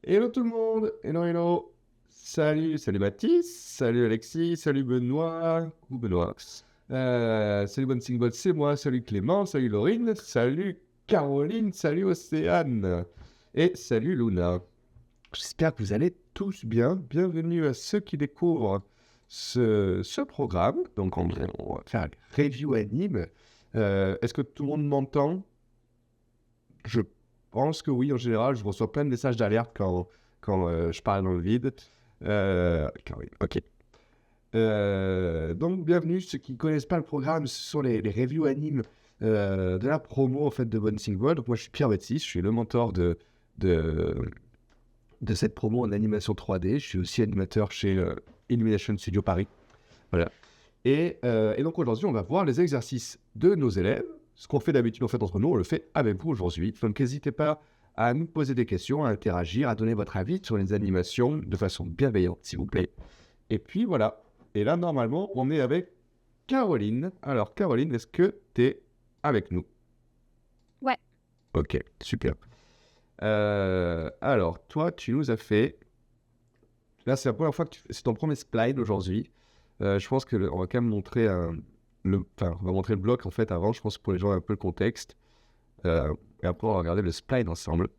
Hello tout le monde, hello. Salut Mathis, salut Alexis, salut Benoît, ou Benoît. Salut Bonne Singbot, c'est moi, salut Clément, salut Laurine, salut Caroline, salut Océane, et salut Luna. J'espère que vous allez tous bien. Bienvenue à ceux qui découvrent ce programme. Donc on va faire un review anime. Est-ce que tout le monde m'entend? Je pense que oui, en général, je reçois plein de messages d'alerte quand je parle dans le vide. Oui, ok. Donc, bienvenue. Ceux qui ne connaissent pas le programme, ce sont les reviews animes de la promo en fait, de Bonne Single. Donc, moi, je suis Pierre Baptiste, je suis le mentor de cette promo en animation 3D. Je suis aussi animateur chez Illumination Studio Paris. Voilà. Et donc, aujourd'hui, on va voir les exercices de nos élèves. Ce qu'on fait d'habitude en fait entre nous, on le fait avec vous aujourd'hui. Donc n'hésitez pas à nous poser des questions, à interagir, à donner votre avis sur les animations de façon bienveillante, s'il vous plaît. Et puis voilà. Et là, normalement, on est avec Caroline. Alors, Caroline, est-ce que tu es avec nous? Ouais. Ok, super. Alors, toi, tu nous as fait... Là, c'est la première fois que c'est ton premier spline aujourd'hui. Je pense qu'on va quand même montrer on va montrer le bloc en fait avant, je pense, pour les gens un peu le contexte. Et après, on va regarder le spline ensemble.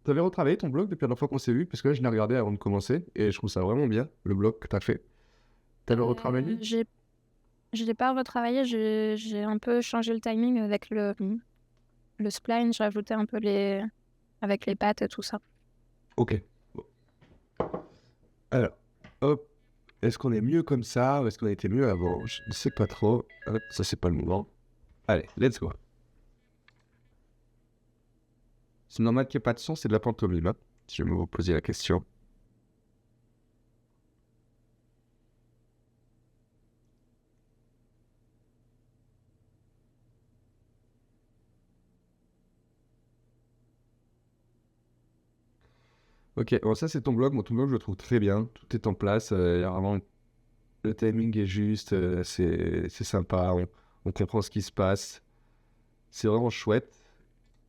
Tu avais retravaillé ton blog depuis la dernière fois qu'on s'est vu, parce que là, je l'ai regardé avant de commencer, et je trouve ça vraiment bien, le blog que tu as fait. Tu avais retravaillé? Je l'ai pas retravaillé, j'ai un peu changé le timing avec le spline, j'ai ajouté un peu avec les pattes et tout ça. Ok. Bon. Alors, hop. Est-ce qu'on est mieux comme ça, ou est-ce qu'on a été mieux avant? Je ne sais pas trop. Hop, ça, c'est pas le moment. Allez, let's go. C'est normal qu'il n'y ait pas de son, c'est de la pantomime, hein, si je vais vous poser la question. Ok, bon, ça c'est ton blog. Ton blog, je le trouve très bien. Tout est en place. Y a vraiment... Le timing est juste. C'est sympa. On comprend ce qui se passe. C'est vraiment chouette.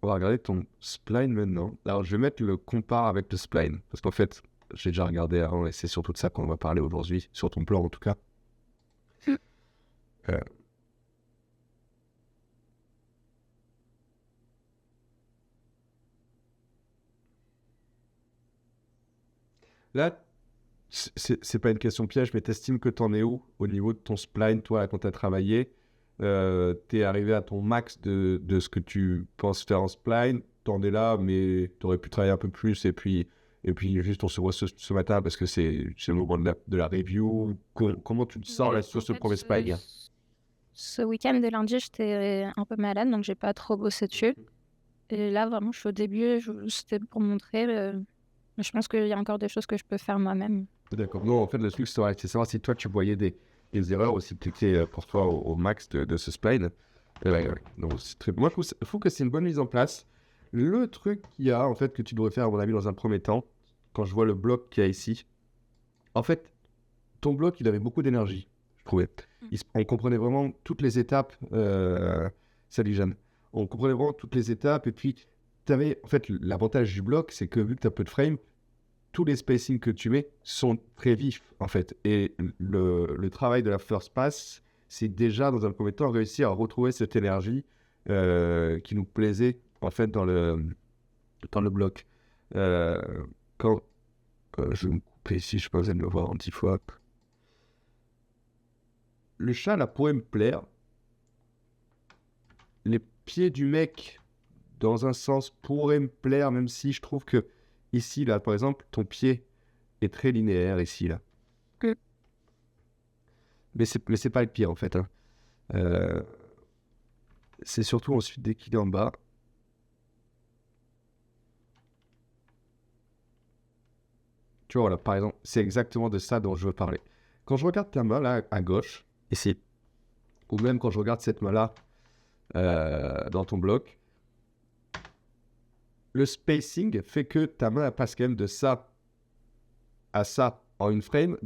On va regarder ton spline maintenant. Alors, je vais mettre le compare avec le spline. Parce qu'en fait, j'ai déjà regardé avant et c'est surtout de ça qu'on va parler aujourd'hui. Sur ton plan, en tout cas. Euh, Là, c'est pas une question piège, mais t'estimes que t'en es où au niveau de ton spline, toi, quand t'as travaillé? T'es arrivé à ton max de ce que tu penses faire en spline. T'en es là, mais t'aurais pu travailler un peu plus. Et puis juste, on se voit ce matin parce que c'est le moment de la review. Comment tu te sens là sur ce premier spline? Ce week-end de lundi, j'étais un peu malade, donc j'ai pas trop bossé dessus. Et là, vraiment, je suis au début, c'était pour montrer. Mais je pense qu'il y a encore des choses que je peux faire moi-même. D'accord. Non, en fait, le truc, c'est savoir si toi, tu voyais des erreurs ou si tu étais pour toi au max de ce spline. Ouais. Donc, c'est très... Moi, je trouve que c'est une bonne mise en place. Le truc qu'il y a, en fait, que tu devrais faire, à mon avis, dans un premier temps, quand je vois le bloc qu'il y a ici, en fait, ton bloc, il avait beaucoup d'énergie, je trouvais. On comprenait vraiment toutes les étapes. Salut, Jeanne. On comprenait vraiment toutes les étapes. Et puis, tu avais, en fait, l'avantage du bloc, c'est que vu que tu as peu de frame, tous les spacings que tu mets sont très vifs, en fait. Et le travail de la first pass, c'est déjà, dans un premier temps, réussir à retrouver cette énergie qui nous plaisait, en fait, dans le bloc. Quand je vais me couper ici, je sais pas, vous allez me voir en 10 fois. Le chat, là, pourrait me plaire. Les pieds du mec, dans un sens, pourraient me plaire, même si je trouve que ici, là, par exemple, ton pied est très linéaire, ici, là. Mais c'est pas le pire, en fait, hein. C'est surtout ensuite dès qu'il est en bas. Tu vois, voilà, par exemple, c'est exactement de ça dont je veux parler. Quand je regarde ta main là à gauche, ici, ou même quand je regarde cette main-là dans ton bloc, le spacing fait que ta main elle passe quand même de ça à ça en une frame,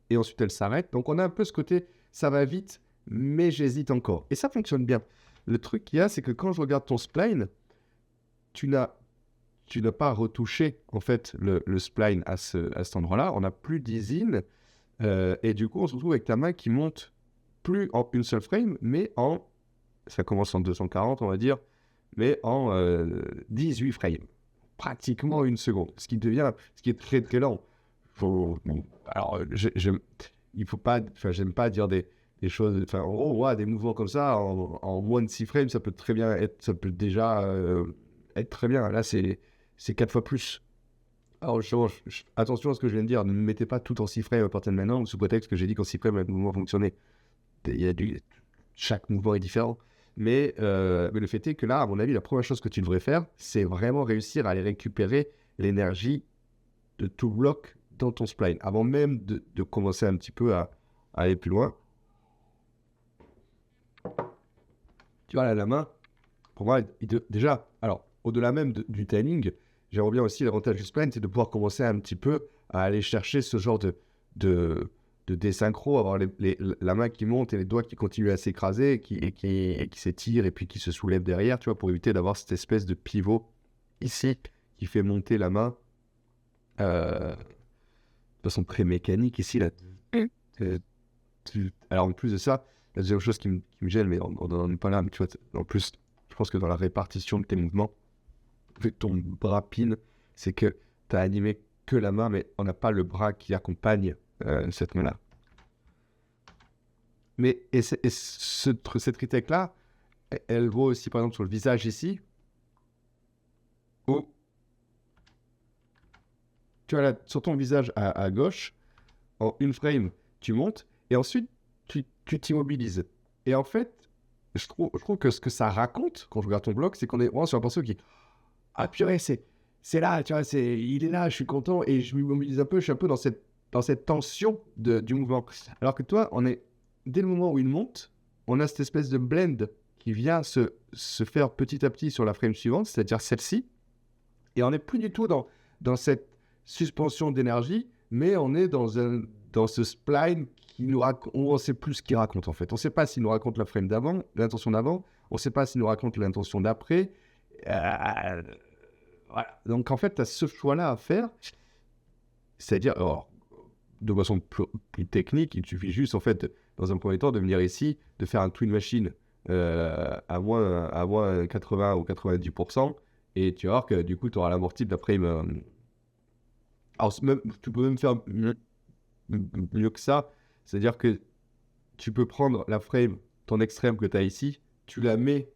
et ensuite elle s'arrête. Donc on a un peu ce côté, ça va vite, mais j'hésite encore. Et ça fonctionne bien. Le truc qu'il y a, c'est que quand je regarde ton spline, tu tu n'as pas retouché en fait le spline à cet endroit-là, on n'a plus d'easing, et du coup on se retrouve avec ta main qui monte plus en une seule frame, mais ça commence en 240 on va dire, mais en 18 frames, pratiquement une seconde, ce qui est très très lent. Alors, il faut pas, enfin, j'aime pas dire des choses, enfin, en gros, ouais, des mouvements comme ça, en moins de 6 frames, ça peut très bien être, ça peut déjà être très bien. Là, c'est 4 fois plus. Alors, attention à ce que je viens de dire, ne mettez pas tout en 6 frames à partir de maintenant, sous prétexte que j'ai dit qu'en 6 frames, le mouvement fonctionnait. Chaque mouvement est différent. Mais le fait est que là, à mon avis, la première chose que tu devrais faire, c'est vraiment réussir à aller récupérer l'énergie de tout le bloc dans ton spline, avant même de commencer un petit peu à aller plus loin. Tu vois, là, la main, pour moi, déjà, alors, au-delà même du timing, j'aimerais bien aussi l'avantage du spline, c'est de pouvoir commencer un petit peu à aller chercher ce genre de désynchro, avoir la main qui monte et les doigts qui continuent à s'écraser et qui s'étirent et puis qui se soulèvent derrière, tu vois, pour éviter d'avoir cette espèce de pivot ici qui fait monter la main de façon très mécanique ici. Là. Alors en plus de ça, la deuxième chose qui me gêne, mais on n'en est pas là, mais tu vois, en plus, je pense que dans la répartition de tes mouvements, avec ton bras pin, c'est que tu as animé que la main, mais on n'a pas le bras qui accompagne cette main-là. Mais cette retech-là, elle vaut aussi, par exemple, sur le visage ici, où tu as là, sur ton visage à gauche, en une frame, tu montes, et ensuite, tu t'immobilises. Et en fait, je trouve que ce que ça raconte, quand je regarde ton bloc, c'est qu'on est vraiment sur un pinceau qui... Ah purée, c'est là, tu vois, il est là, je suis content, et je m'immobilise un peu, je suis un peu dans cette tension du mouvement. Alors que toi, dès le moment où il monte, on a cette espèce de blend qui vient se faire petit à petit sur la frame suivante, c'est-à-dire celle-ci, et on n'est plus du tout dans cette suspension d'énergie, mais on est dans ce spline qui nous raconte, on ne sait plus ce qu'il raconte en fait. On ne sait pas s'il nous raconte la frame d'avant, l'intention d'avant, on ne sait pas s'il nous raconte l'intention d'après. Voilà. Donc en fait, tu as ce choix-là à faire, c'est-à-dire, de façon plus technique, il suffit juste en fait, dans un premier temps, de venir ici, de faire un twin machine à moins 80 ou 90%, et tu vas voir que du coup, tu auras l'amorti de la frame. Alors, tu peux même faire mieux que ça, c'est-à-dire que tu peux prendre la frame, ton extrême que tu as ici, tu la mets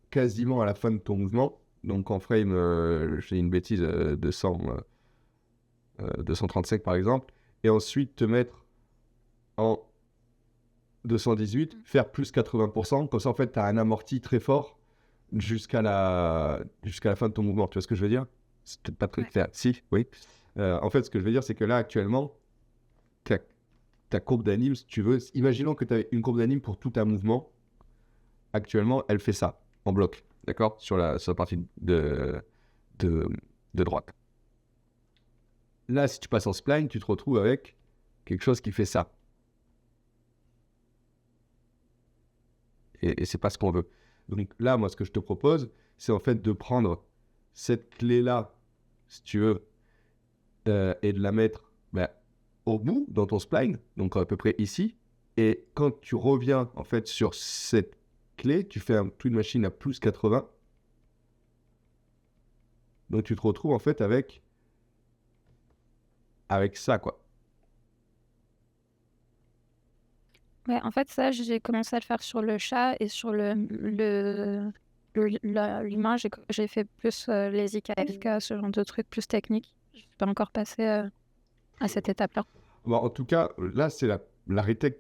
quasiment à la fin de ton mouvement, donc en frame, j'ai une bêtise, 235 par exemple, et ensuite te mettre en 218, faire plus 80%, comme ça en fait tu as un amorti très fort jusqu'à la fin de ton mouvement, tu vois ce que je veux dire? C'est peut-être pas très clair. Si, oui. En fait, ce que je veux dire, c'est que là, actuellement, ta courbe d'anime, si tu veux, imaginons que tu as une courbe d'anime pour tout un mouvement. Actuellement, elle fait ça, en bloc, d'accord? Sur la partie de droite. Là, si tu passes en spline, tu te retrouves avec quelque chose qui fait ça. Et c'est pas ce qu'on veut. Donc là, moi, ce que je te propose, c'est en fait de prendre cette clé-là, si tu veux, et de la mettre au bout dans ton spline, donc à peu près ici. Et quand tu reviens en fait sur cette clé, tu fais un twin machine à plus 80. Donc tu te retrouves en fait avec ça, quoi. Ouais, en fait, ça, j'ai commencé à le faire sur le chat et sur l'humain, j'ai fait plus les IKFK, ce genre de trucs plus techniques. Je ne suis pas encore passé à cette étape-là. Bon, en tout cas, là, c'est la retech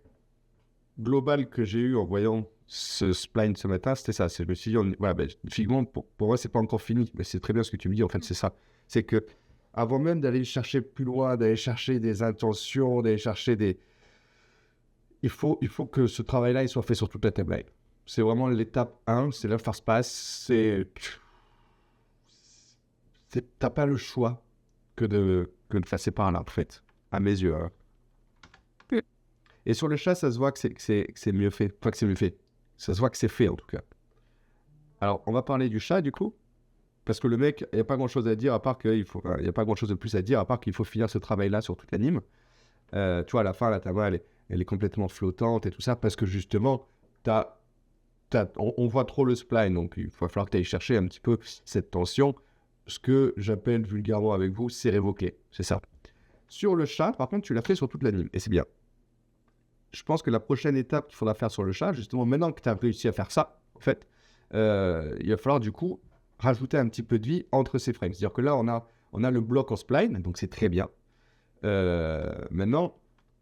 globale que j'ai eue en voyant ce spline ce matin, c'était ça. Je me suis dit, voilà, finalement, pour moi, c'est pas encore fini, mais c'est très bien ce que tu me dis, en fait, c'est ça. C'est que avant même d'aller chercher plus loin, d'aller chercher des intentions, d'aller chercher des... Il faut que ce travail-là, il soit fait sur toute la timeline. C'est vraiment l'étape 1, c'est l'interface pass, t'as pas le choix que de passer par là, en fait, à mes yeux. Hein. Et sur le chat, ça se voit que c'est mieux fait. Pas que c'est mieux fait. Ça se voit que c'est fait, en tout cas. Alors, on va parler du chat, du coup. parce que le mec, il n'y a pas grand-chose à dire à part qu'il faut... Il n'y a pas grand-chose de plus à dire à part qu'il faut finir ce travail-là sur toute l'anime. Tu vois, à la fin, là, ta main, elle est complètement flottante et tout ça, parce que justement, on voit trop le spline, donc il va falloir que tu ailles chercher un petit peu cette tension. Ce que j'appelle vulgairement avec vous, c'est révoquer, c'est ça. Sur le chat, par contre, tu l'as fait sur toute l'anime, et c'est bien. Je pense que la prochaine étape qu'il faudra faire sur le chat, justement, maintenant que tu as réussi à faire ça, en fait, il va falloir du coup rajouter un petit peu de vie entre ces frames. C'est-à-dire que là, on a le bloc en spline, donc c'est très bien. Maintenant,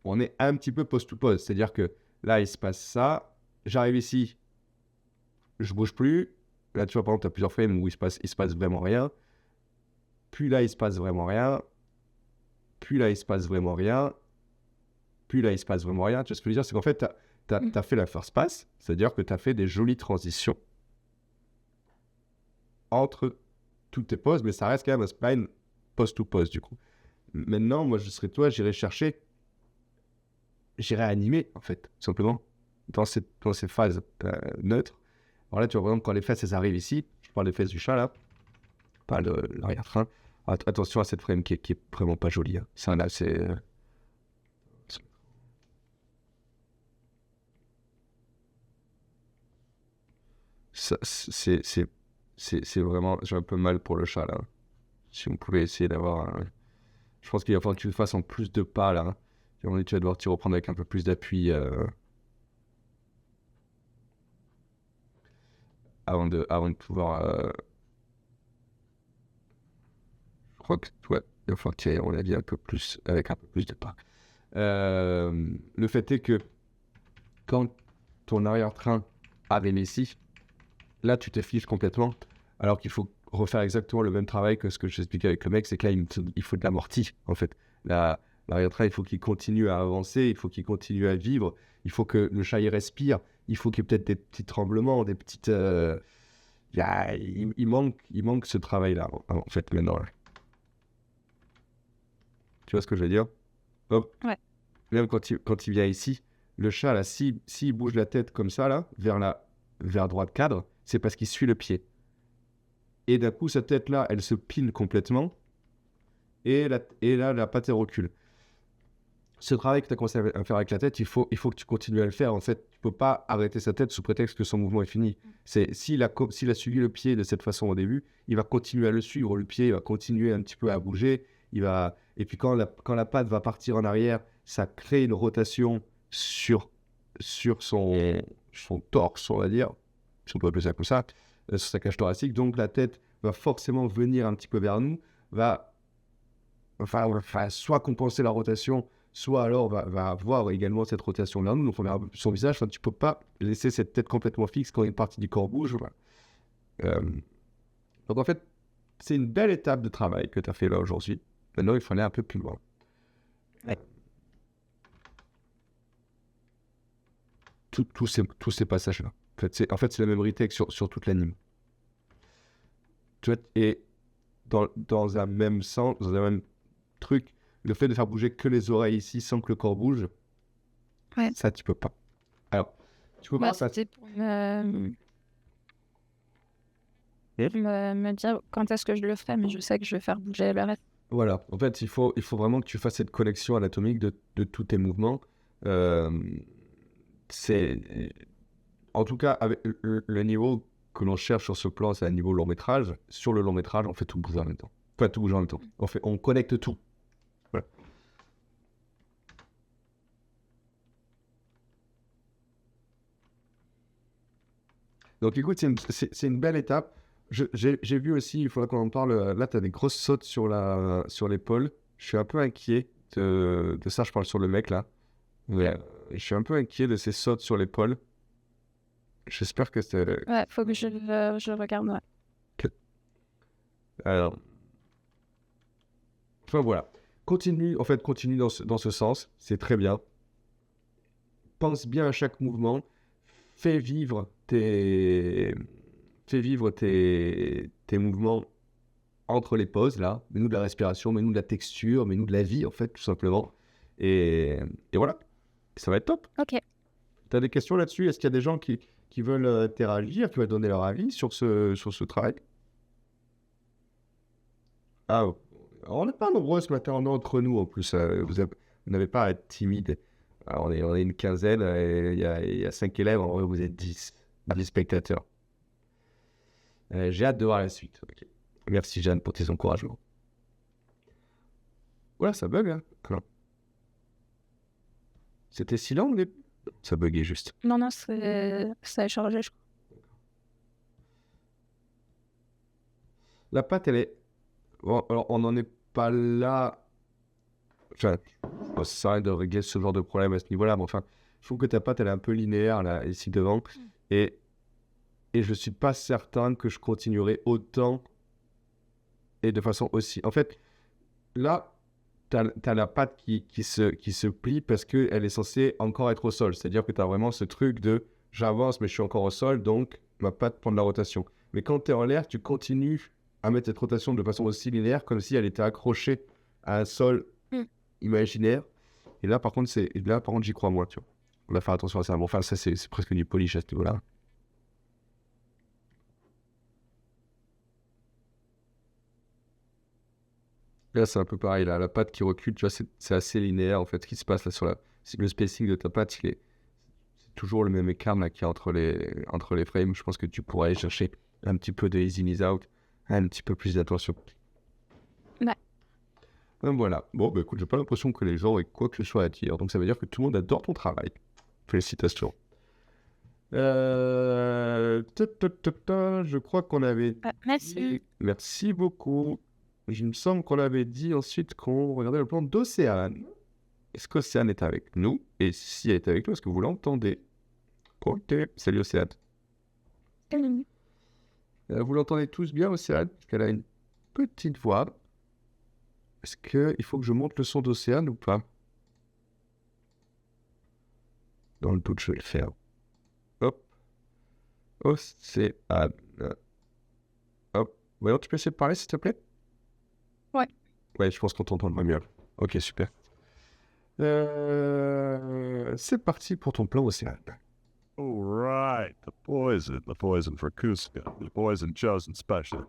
on est un petit peu pose-to-pose. C'est-à-dire que là, il se passe ça. J'arrive ici, je bouge plus. Là, tu vois, par exemple, tu as plusieurs frames où il se passe vraiment rien. Puis là, il se passe vraiment rien. Puis là, il se passe vraiment rien. Puis là, il se passe vraiment rien. Tu vois ce que je veux dire? C'est qu'en fait, tu as fait la first pass. C'est-à-dire que tu as fait des jolies transitions entre toutes tes poses, mais ça reste quand même un spline pose-to-pose, du coup. Maintenant, moi, je serais toi, j'irais animer, en fait, tout simplement, dans ces phases neutres. Alors là, tu vois, par exemple, quand les fesses, elles arrivent ici, je parle des fesses du chat, là, pas l'arrière-train. Attention à cette frame qui est vraiment pas jolie. Hein. C'est là, c'est vraiment... J'ai un peu mal pour le chat, là. Si on pouvait essayer d'avoir... Je pense qu'il va falloir que tu le fasses en plus de pas, là. Tu vas devoir t'y reprendre avec un peu plus d'appui avant de pouvoir... Je crois que, ouais, il va falloir que tu ailles, on a dit, un peu plus, avec un peu plus de pas. Le fait est que quand ton arrière-train arrive ici, là, tu te fiches complètement, alors qu'il faut refaire exactement le même travail que ce que je t'expliquais avec le mec, c'est que là, il faut de l'amorti, en fait. L'arrière-train, il faut qu'il continue à avancer, il faut qu'il continue à vivre, il faut que le chat y respire, il faut qu'il y ait peut-être des petits tremblements, des petites... il manque ce travail-là, en fait, maintenant. Là. Tu vois ce que je veux dire? Hop. Ouais. Même quand il vient ici, le chat, là, s'il bouge la tête comme ça, là, vers droite cadre, c'est parce qu'il suit le pied. Et d'un coup, cette tête-là, elle se pile complètement. Et là, la patte, elle recule. Ce travail que tu as commencé à faire avec la tête, il faut que tu continues à le faire. En fait, tu ne peux pas arrêter sa tête sous prétexte que son mouvement est fini. S'il a suivi le pied de cette façon au début, il va continuer à le suivre. Le pied, il va continuer un petit peu à bouger. Et puis quand la patte va partir en arrière, ça crée une rotation sur son torse, on va dire, si on peut appeler ça comme ça, sur sa cage thoracique. Donc la tête va forcément venir un petit peu vers nous, va soit compenser la rotation, soit alors va avoir également cette rotation vers nous. Donc on verra son visage. Enfin, tu ne peux pas laisser cette tête complètement fixe quand une partie du corps bouge. Voilà. Donc en fait, c'est une belle étape de travail que tu as fait là aujourd'hui. Maintenant, il faut aller un peu plus loin. Ouais. Tous ces passages-là. En fait, c'est la même retake sur toute l'anime. Tu vois, et dans un même sens, dans un même truc, le fait de faire bouger que les oreilles ici sans que le corps bouge, ouais. Ça, tu peux pas. Alors, tu peux pas... C'était pour me dire quand est-ce que je le ferai, mais je sais que je vais faire bouger le reste. Voilà, en fait, il faut vraiment que tu fasses cette connexion anatomique de tous tes mouvements. En tout cas, avec le niveau que l'on cherche sur ce plan, c'est un niveau long métrage. Sur le long métrage, on fait tout bouger en même temps. Enfin, tout bouger en même temps. On connecte tout. Voilà. Donc écoute, c'est une belle étape. J'ai vu aussi, il faudra qu'on en parle, là tu as des grosses sautes sur l'épaule. Je suis un peu inquiet de ça, je parle sur le mec là. Ouais, je suis un peu inquiet de ces sautes sur l'épaule. J'espère que c'est... Ouais, faut que je regarde, ouais. Alors... Enfin voilà. Continue dans ce sens, c'est très bien. Pense bien à chaque mouvement. Fais vivre tes mouvements entre les pauses, là. Mets-nous de la respiration, mets-nous de la texture, mets-nous de la vie, en fait, tout simplement. Et voilà. Ça va être top. Ok. Tu as des questions là-dessus? Est-ce qu'il y a des gens qui veulent interagir, qui veulent donner leur avis sur ce travail? Ah, on n'est pas nombreux ce matin, on est entre nous en plus. Vous n'avez pas à être timide. Alors, on est une quinzaine et il y a 5 élèves. En vrai, vous êtes 10 spectateurs. J'ai hâte de voir la suite. Ok. Merci Jeanne pour tes encouragements. Voilà, ça bug, hein. Non. C'était si lent au début? Ça buguait juste. Non, ça a changé, je crois. La pâte, elle est... Bon, alors, on n'en est pas là... Enfin, ça sert à rien de régler ce genre de problème à ce niveau-là, mais enfin, je trouve que ta pâte, elle est un peu linéaire, là, ici devant. Et je suis pas certain que je continuerai autant et de façon aussi... En fait, là, t'as la pâte qui se plie parce qu'elle est censée encore être au sol. C'est-à-dire que tu as vraiment ce truc de j'avance, mais je suis encore au sol, donc ma pâte prend de la rotation. Mais quand tu es en l'air, tu continues à mettre cette rotation de façon aussi linéaire, comme si elle était accrochée à un sol imaginaire. Et là, par contre, j'y crois moins, tu vois. On va faire attention à ça. Bon, enfin, ça, c'est presque du polish à ce niveau-là. Là, c'est un peu pareil. Là, la pâte qui recule, tu vois, c'est assez linéaire, en fait. Ce qui se passe là le spacing de ta pâte, c'est toujours le même écart là, qu'il y a entre les frames. Je pense que tu pourrais aller chercher un petit peu de easy ease out, un petit peu plus d'attention. Ouais. Donc, voilà. Bon, bah écoute, j'ai pas l'impression que les gens aient quoi que ce soit à dire. Donc ça veut dire que tout le monde adore ton travail. Félicitations. Je crois qu'on avait... Merci. Merci beaucoup. Il me semble qu'on avait dit ensuite qu'on regardait le plan d'Océane. Est-ce qu'Océane est avec nous? Et si elle est avec nous, est-ce que vous l'entendez? Ok, salut Océane. Vous l'entendez tous bien, Océane? Parce qu'elle a une petite voix. Est-ce qu'il faut que je monte le son d'Océane ou pas? Dans le doute, je vais le faire. Hop. Océane. Hop. Voyons, tu peux essayer de parler, s'il te plaît? Ouais. Ouais, je pense qu'on t'entendra mieux. Ok, super. C'est parti pour ton plan, Océane. All right, the poison for Cusco, the poison chosen special.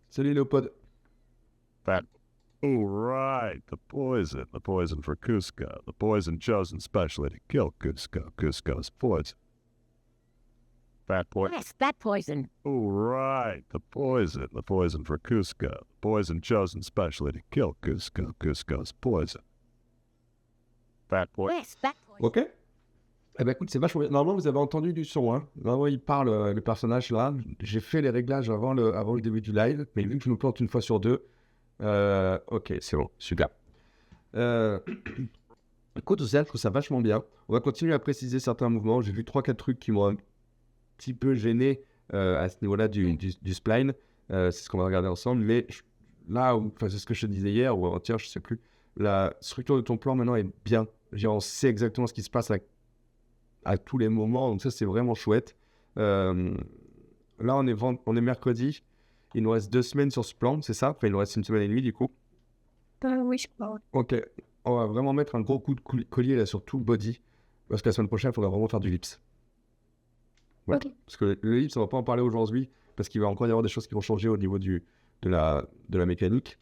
Salut Léopold. All right, the poison for Cusco, the poison chosen specially to kill Cusco, Cusco's poison. Fat poison. Yes, that poison. All right, the poison for Cusco, the poison chosen specially to kill Cusco, Cusco's poison. Fat poison. Yes, that poison. Ok. Eh ben écoute, c'est vachement bien. Normalement, vous avez entendu du son, hein. Normalement, il parle, le personnage là. J'ai fait les réglages avant le début du live, mais vu que je me plante une fois sur deux, ok, c'est bon, super. Écoute, je trouve ça vachement bien. On va continuer à préciser certains mouvements. J'ai vu 3-4 trucs qui m'ont un petit peu gêné à ce niveau-là du spline. C'est ce qu'on va regarder ensemble. Mais là, c'est ce que je te disais hier ou avant-hier, je sais plus. La structure de ton plan maintenant est bien. On sait exactement ce qui se passe à tous les moments, donc ça c'est vraiment chouette. Là on est mercredi, il nous reste 2 semaines sur ce plan, c'est ça? Enfin il nous reste 1 semaine et demie du coup. Oui, je crois. Ok, on va vraiment mettre un gros coup de collier là sur tout le body, parce que la semaine prochaine il faudra vraiment faire du lips. Ouais. Okay. Parce que le lips on va pas en parler aujourd'hui, parce qu'il va encore y avoir des choses qui vont changer au niveau de la mécanique,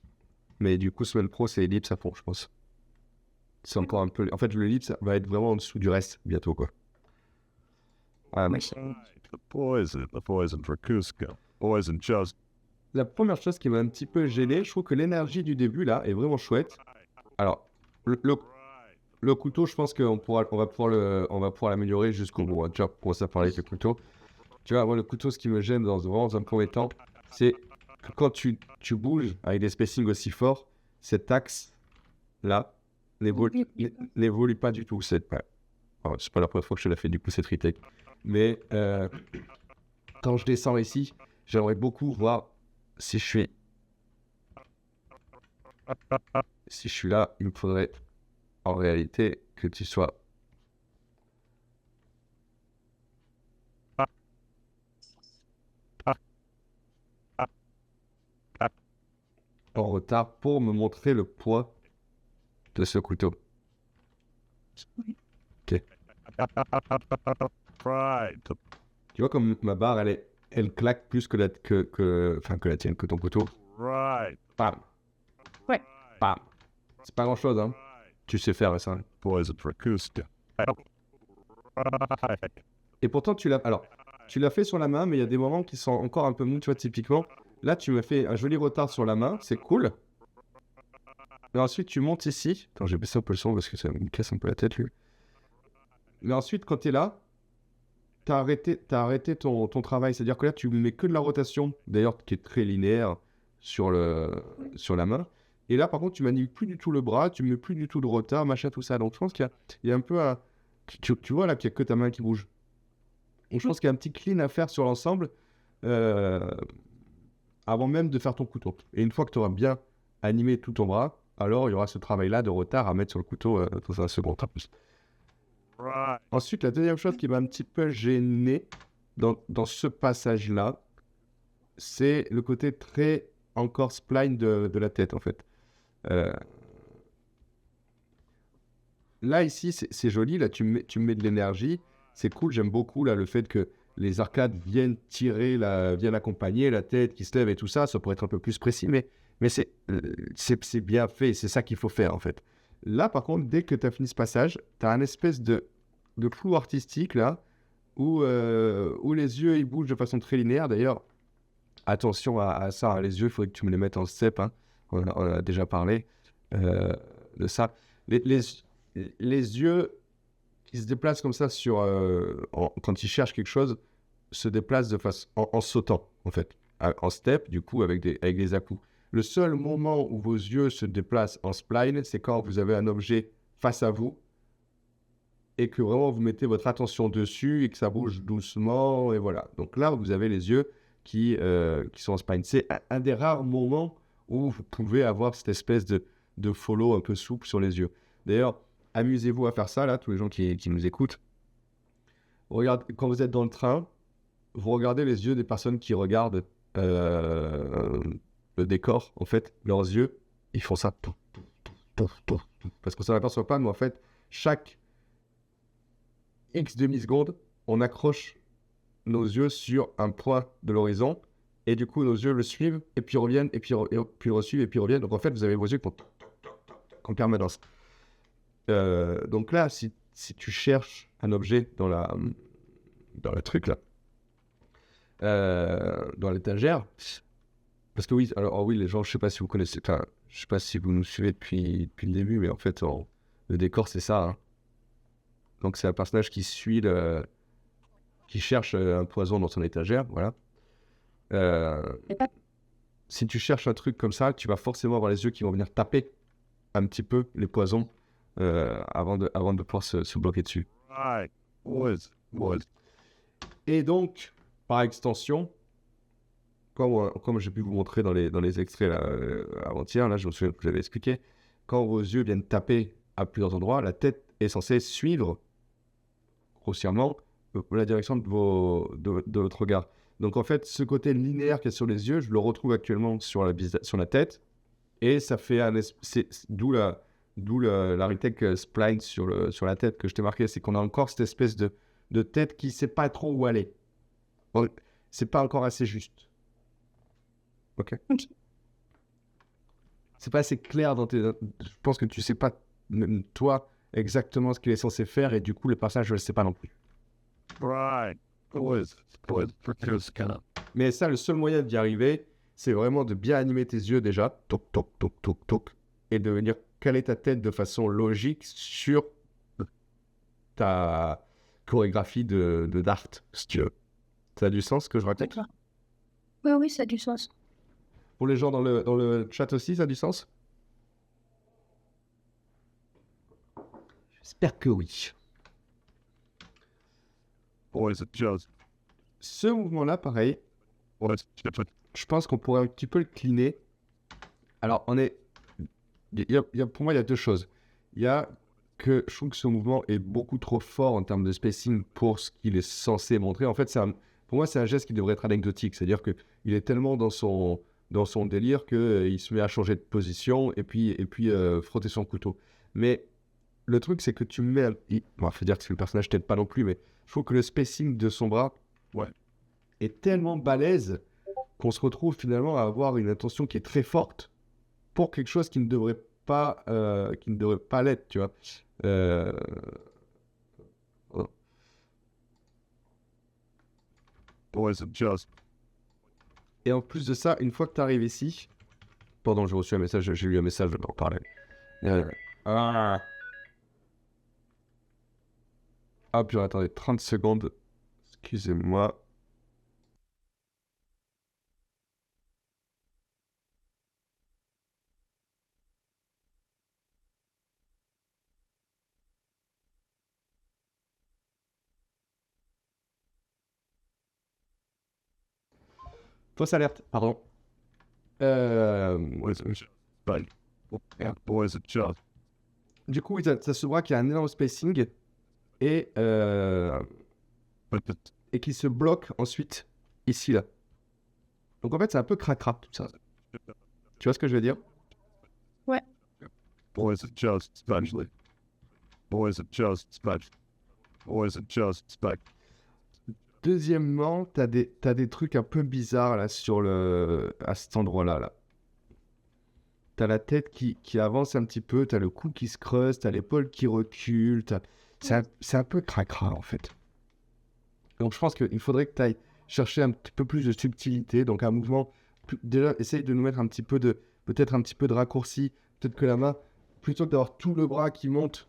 mais du coup semaine pro c'est lips à fond je pense. C'est encore un peu... En fait le lips va être vraiment en dessous du reste bientôt quoi. The poison for Cusco, poison chosen. La première chose qui m'a un petit peu gêné, je trouve que l'énergie du début là est vraiment chouette. Alors, le couteau, je pense qu'on va pouvoir l'améliorer jusqu'au bout. On va déjà commencer à parler avec le couteau. Tu vois, moi le couteau, ce qui me gêne dans un premier temps, c'est que quand tu bouges avec des spacings aussi forts, cet axe là n'évolue pas du tout. C'est pas la première fois que je l'ai fait, du coup c'est retake. Mais quand je descends ici, j'aimerais beaucoup voir si je suis là, il me faudrait en réalité que tu sois en retard pour me montrer le poids de ce couteau. Ok. Tu vois comme ma barre, elle claque plus que la tienne, que ton couteau. Right. Bam. Ouais. Bam. C'est pas grand-chose, hein. Tu sais faire ça. Poison for Cusco. Right. Et pourtant, tu l'as fait sur la main, mais il y a des moments qui sont encore un peu mous, tu vois, typiquement. Là, tu me fais un joli retard sur la main, c'est cool. Mais ensuite, tu montes ici. Attends, j'ai baissé un peu le son parce que ça me casse un peu la tête, lui. Mais ensuite, quand tu es là, t'as arrêté ton travail. C'est-à-dire que là, tu mets que de la rotation, d'ailleurs, qui est très linéaire sur la main. Et là, par contre, tu manipules plus du tout le bras, tu mets plus du tout de retard, machin, tout ça. Donc, je pense qu'il y a un peu un... Tu vois là qu'il n'y a que ta main qui bouge. Et je pense qu'il y a un petit clean à faire sur l'ensemble avant même de faire ton couteau. Et une fois que tu auras bien animé tout ton bras, alors il y aura ce travail-là de retard à mettre sur le couteau dans un second temps. Right. Ensuite, la deuxième chose qui m'a un petit peu gêné dans ce passage-là, c'est le côté très encore spline de la tête, en fait. Là, ici, c'est joli. Là, tu me mets de l'énergie. C'est cool. J'aime beaucoup là, le fait que les arcades viennent viennent accompagner la tête qui se lève et tout ça. Ça pourrait être un peu plus précis, mais c'est bien fait. C'est ça qu'il faut faire, en fait. Là, par contre, dès que tu as fini ce passage, tu as un espèce de flou artistique, là, où les yeux, ils bougent de façon très linéaire. D'ailleurs, attention à ça. Hein. Les yeux, il faudrait que tu me les mettes en step. Hein. On a déjà parlé de ça. Les yeux qui se déplacent comme ça quand ils cherchent quelque chose, se déplacent en sautant, en fait. En step, du coup, avec des à-coups. Le seul moment où vos yeux se déplacent en spline, c'est quand vous avez un objet face à vous et que vraiment vous mettez votre attention dessus et que ça bouge doucement, et voilà. Donc là, vous avez les yeux qui sont en spline. C'est un des rares moments où vous pouvez avoir cette espèce de follow un peu souple sur les yeux. D'ailleurs, amusez-vous à faire ça, là, tous les gens qui nous écoutent. Quand vous êtes dans le train, vous regardez les yeux des personnes qui regardent le décor, en fait. Leurs yeux, ils font ça. Parce qu'on ne s'en aperçoit pas, mais en fait, chaque X demi-secondes, on accroche nos yeux sur un point de l'horizon, et du coup, nos yeux le suivent, et puis reviennent, et puis le resuivent, et puis reviennent. Donc en fait, vous avez vos yeux qui font en permanence. Donc là, si tu cherches un objet dans le truc là, dans l'étagère, parce que oui, alors oui, les gens, je sais pas si vous connaissez, enfin, je sais pas si vous nous suivez depuis le début, mais en fait, le décor c'est ça. Hein. Donc c'est un personnage qui cherche un poison dans son étagère, voilà. Si tu cherches un truc comme ça, tu vas forcément avoir les yeux qui vont venir taper un petit peu les poisons avant de pouvoir se bloquer dessus. Right. Poison. Et donc, par extension, comme j'ai pu vous montrer dans les extraits là, avant-hier, là, je me souviens que j'avais expliqué, quand vos yeux viennent taper à plusieurs endroits, la tête est censée suivre grossièrement la direction de votre regard. Donc en fait, ce côté linéaire qu'il y a sur les yeux, je le retrouve actuellement sur la tête, et ça fait d'où la retech spline sur la tête que je t'ai marqué, c'est qu'on a encore cette espèce de tête qui ne sait pas trop où aller. Bon, c'est pas encore assez juste. Ok. C'est pas assez clair je pense que tu sais pas, même toi, exactement ce qu'il est censé faire, et du coup, le personnage ne le sait pas non plus. Right. Poison for Cusco. Mais ça, le seul moyen d'y arriver, c'est vraiment de bien animer tes yeux déjà, toc, toc, toc, toc, toc, et de venir caler ta tête de façon logique sur ta chorégraphie de Dart, si tu veux. Ça a du sens ce que je raconte? D'accord. Oui, ça a du sens. Pour les gens dans le chat aussi, ça a du sens? J'espère que oui. Poison Joseph. Ce mouvement-là, pareil, Poison. je pense qu'on pourrait un petit peu le cleaner. Alors, pour moi, il y a deux choses. Il y a que je trouve que ce mouvement est beaucoup trop fort en termes de spacing pour ce qu'il est censé montrer. En fait, pour moi, c'est un geste qui devrait être anecdotique. C'est-à-dire qu'il est tellement dans son délire qu'il se met à changer de position et puis frotter son couteau. Mais le truc, c'est que tu me mets... Bon, faut dire que le personnage t'aide pas non plus, mais je trouve que le spacing de son bras est tellement balèze qu'on se retrouve finalement à avoir une intention qui est très forte pour quelque chose qui ne devrait pas l'être, tu vois. Voilà. Boys and just. Et en plus de ça, une fois que tu arrives ici, pardon, j'ai reçu un message, j'ai eu un message, je vais en parler. Ah, puis attendez, 30 secondes. Excusez-moi. Fausse alerte, pardon. Boys and just. But, boys and just. Du coup, ça se voit qu'il y a un énorme spacing et qui se bloque ensuite ici, là. Donc en fait, c'est un peu cracra tout ça. Tu vois ce que je veux dire? Ouais. Boys and just, especially. Boys and just, especially. Boys and just, especially. Deuxièmement, t'as des trucs un peu bizarres là à cet endroit-là. Là. T'as la tête qui avance un petit peu, t'as le cou qui se creuse, t'as l'épaule qui recule. C'est un peu cracra en fait. Donc je pense qu'il faudrait que tu ailles chercher un petit peu plus de subtilité. Donc un mouvement, déjà essaye de nous mettre peut-être un petit peu de raccourci. Peut-être que la main, plutôt que d'avoir tout le bras qui monte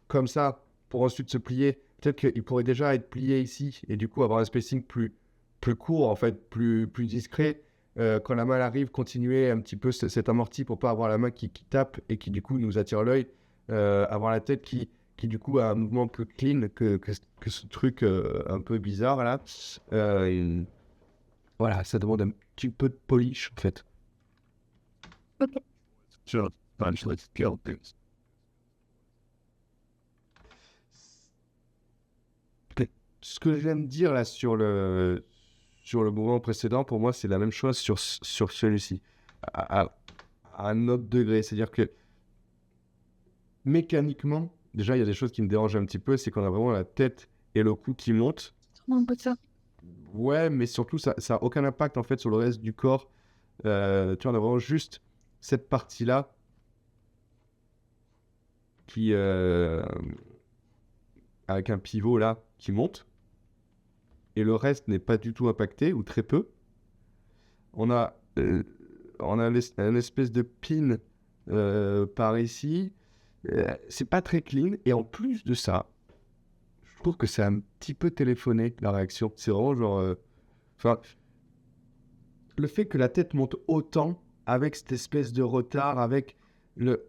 comme ça pour ensuite se plier, peut-être qu'il pourrait déjà être plié ici et du coup avoir un spacing plus court en fait, plus discret. Quand la main arrive, continuer un petit peu cet amorti pour pas avoir la main qui tape et qui du coup nous attire l'œil. Avoir la tête qui du coup a un mouvement plus clean que ce truc un peu bizarre là. Voilà, ça demande un petit peu de polish en fait. Just, especially, kill things. Ce que je viens de dire là sur le mouvement précédent, pour moi, c'est la même chose sur celui-ci, à un autre degré. C'est-à-dire que mécaniquement, déjà, il y a des choses qui me dérangent un petit peu, c'est qu'on a vraiment la tête et le cou qui montent. Un peu de ça. Ouais, mais surtout, ça n'a aucun impact en fait sur le reste du corps. Tu vois, on a vraiment juste cette partie-là qui, avec un pivot là, qui monte. Et le reste n'est pas du tout impacté, ou très peu. On a un espèce de pin par ici. C'est pas très clean. Et en plus de ça, je trouve que c'est un petit peu téléphoné, la réaction. C'est vraiment genre... Enfin, le fait que la tête monte autant, avec cette espèce de retard, avec...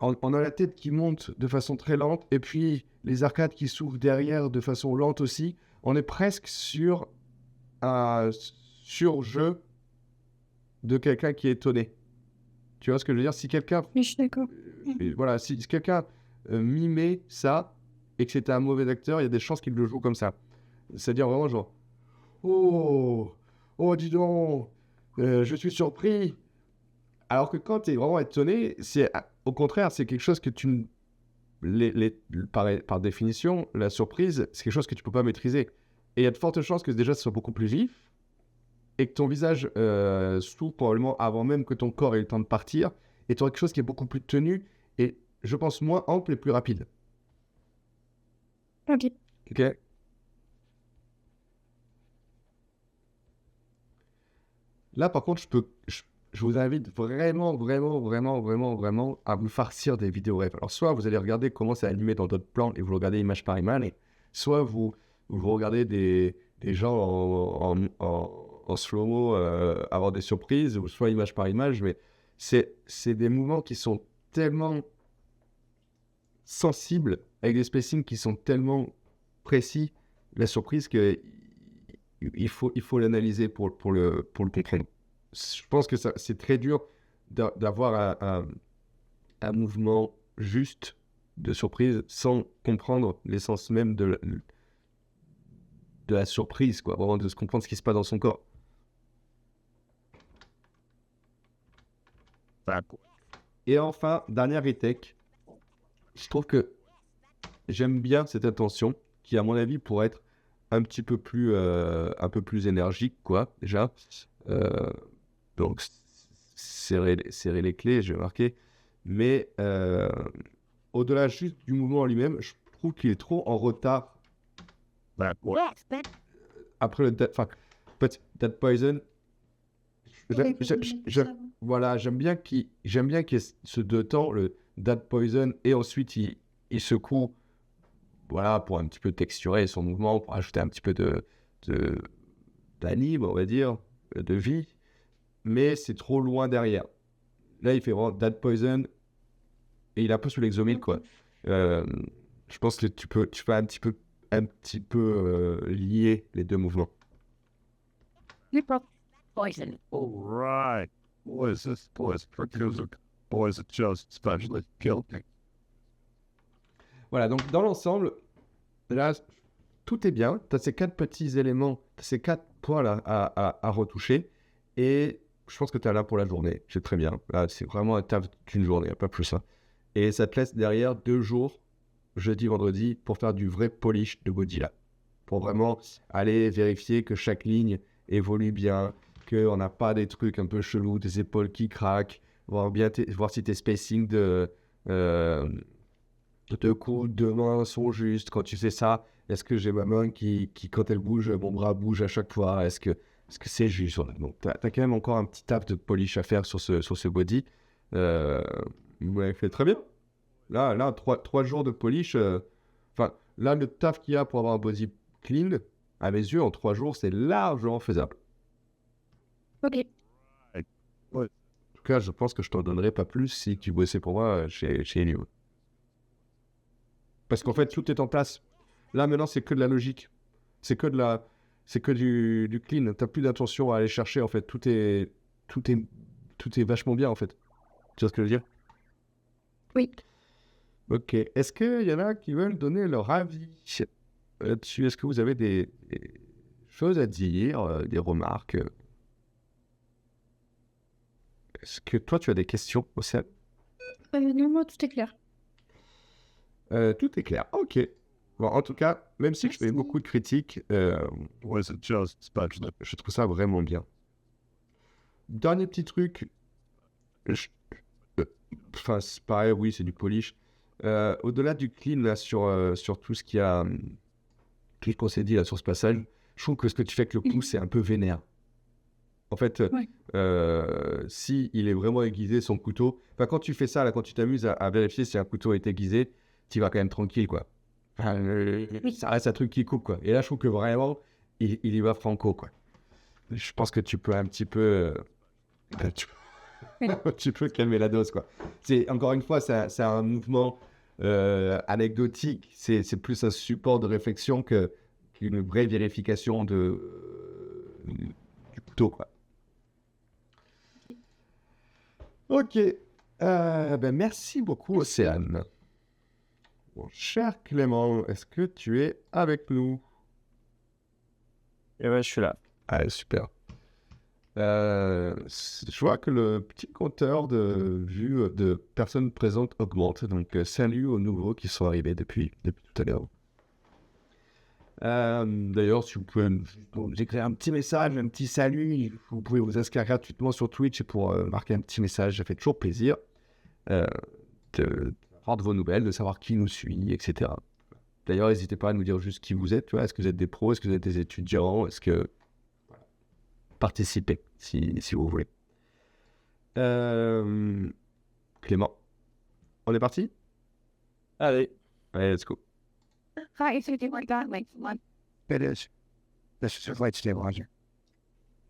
On a la tête qui monte de façon très lente, et puis les arcades qui s'ouvrent derrière de façon lente aussi. On est presque sur un surjeu de quelqu'un qui est étonné. Tu vois ce que je veux dire? Si quelqu'un... Oui, je suis d'accord. Voilà, si quelqu'un mimait ça, et que c'était un mauvais acteur, il y a des chances qu'il le joue comme ça. C'est-à-dire vraiment genre... Oh, dis donc, je suis surpris. Alors que quand tu es vraiment étonné, au contraire, c'est quelque chose que tu... par définition, la surprise, c'est quelque chose que tu peux pas maîtriser. Et il y a de fortes chances que déjà ce soit beaucoup plus vif, et que ton visage s'ouvre probablement avant même que ton corps ait le temps de partir, et tu auras quelque chose qui est beaucoup plus tenu, et je pense moins ample et plus rapide. Ok. Ok. Là, par contre, je vous invite vraiment, vraiment, vraiment, vraiment, vraiment à vous farcir des vidéos rêves. Alors, soit vous allez regarder comment c'est animé dans d'autres plans et vous le regardez image par image, soit vous regardez des gens en slow-mo avoir des surprises, ou soit image par image, mais c'est des mouvements qui sont tellement sensibles, avec des spacings qui sont tellement précis, la surprise, que il faut l'analyser pour le comprendre. Je pense que c'est très dur d'avoir un mouvement juste de surprise sans comprendre l'essence même de la surprise, quoi. Vraiment de se comprendre ce qui se passe dans son corps. Et enfin, dernière retake, je trouve que j'aime bien cette intention qui, à mon avis, pourrait être un peu plus énergique, quoi, déjà. Donc, serrer les clés, j'ai remarqué. Mais au-delà juste du mouvement en lui-même, je trouve qu'il est trop en retard Backward. après le enfin, Dead Poison. Voilà, j'aime bien qu'il y ait ce deux temps, le Dead Poison, et ensuite il secoue, voilà, pour un petit peu texturer son mouvement, pour ajouter un petit peu d'anime, on va dire, de vie, mais c'est trop loin derrière. Là, il fait vraiment Dead Poison, et il est un peu sous l'exomile, quoi. Je pense que tu peux un petit peu lier les deux mouvements. Poison. All right. Poison for Kuzuka. Poison chosen specially to kill. Voilà, donc dans l'ensemble, là, tout est bien. Tu as ces 4 petits éléments, ces 4 points là à retoucher. Et je pense que tu es là pour la journée. C'est très bien. Là, c'est vraiment un taf d'une journée, pas plus. Hein. Et ça te laisse derrière 2 jours, jeudi, vendredi, pour faire du vrai polish de body là. Pour vraiment aller vérifier que chaque ligne évolue bien, qu'on n'a pas des trucs un peu chelous, des épaules qui craquent, voir si tes spacings de coudes, de mains sont justes. Quand tu fais ça, est-ce que j'ai ma main qui, quand elle bouge, mon bras bouge à chaque fois? Est-ce que c'est juste? Donc, tu as quand même encore un petit taf de polish à faire sur ce body. Vous l'avez fait très bien. Là 3 jours de polish. Enfin, là, le taf qu'il y a pour avoir un body clean, à mes yeux, en 3 jours, c'est largement faisable. Ok. En tout cas, je pense que je t'en donnerais pas plus si tu bossais pour moi chez Helium. Parce qu'en fait, tout est en place. Là, maintenant, c'est que de la logique. C'est que du clean. T'as plus d'intention à aller chercher, en fait. Tout est vachement bien, en fait. Tu vois ce que je veux dire? Oui. Ok. Est-ce qu'il y en a qui veulent donner leur avis là-dessus? Est-ce que vous avez des choses à dire, des remarques? Est-ce que toi, tu as des questions, Océane? Non, moi, tout est clair. Tout est clair. Ok. Bon, en tout cas, même si je fais beaucoup de critiques, Poison chosen specially. je trouve ça vraiment bien. Dernier petit truc. Enfin, c'est pareil, oui, c'est du polish. Au-delà du clean, là, sur tout ce qui qu'on s'est dit là, sur ce passage, je trouve que ce que tu fais avec le pouce, c'est un peu vénère. En fait, si il est vraiment aiguisé, son couteau... Enfin, quand tu fais ça, là, quand tu t'amuses à vérifier si un couteau est aiguisé, tu vas quand même tranquille, quoi. Enfin, ça reste un truc qui coupe, quoi. Et là, je trouve que vraiment, il y va franco, quoi. Je pense que tu peux un petit peu... tu peux calmer la dose, quoi. Encore une fois, c'est un mouvement anecdotique. C'est plus un support de réflexion qu'une vraie vérification du couteau, quoi. Ok. Merci beaucoup, Océane. Mon cher Clément, est-ce que tu es avec nous? Et ouais, je suis là. Ah, super. Je vois que le petit compteur de vues de personnes présentes augmente. Donc, salut aux nouveaux qui sont arrivés depuis tout à l'heure. D'ailleurs, si vous pouvez nous écrire un petit message, un petit salut, vous pouvez vous inscrire gratuitement sur Twitch pour marquer un petit message. Ça fait toujours plaisir de prendre vos nouvelles, de savoir qui nous suit, etc. D'ailleurs, n'hésitez pas à nous dire juste qui vous êtes. Tu vois, est-ce que vous êtes des pros? Est-ce que vous êtes des étudiants? Est-ce que... Participez, si vous voulez. Clément, on est parti? Allez. Allez, let's go. Hi, if you like that, like one. It is. This is a flight stabilizer.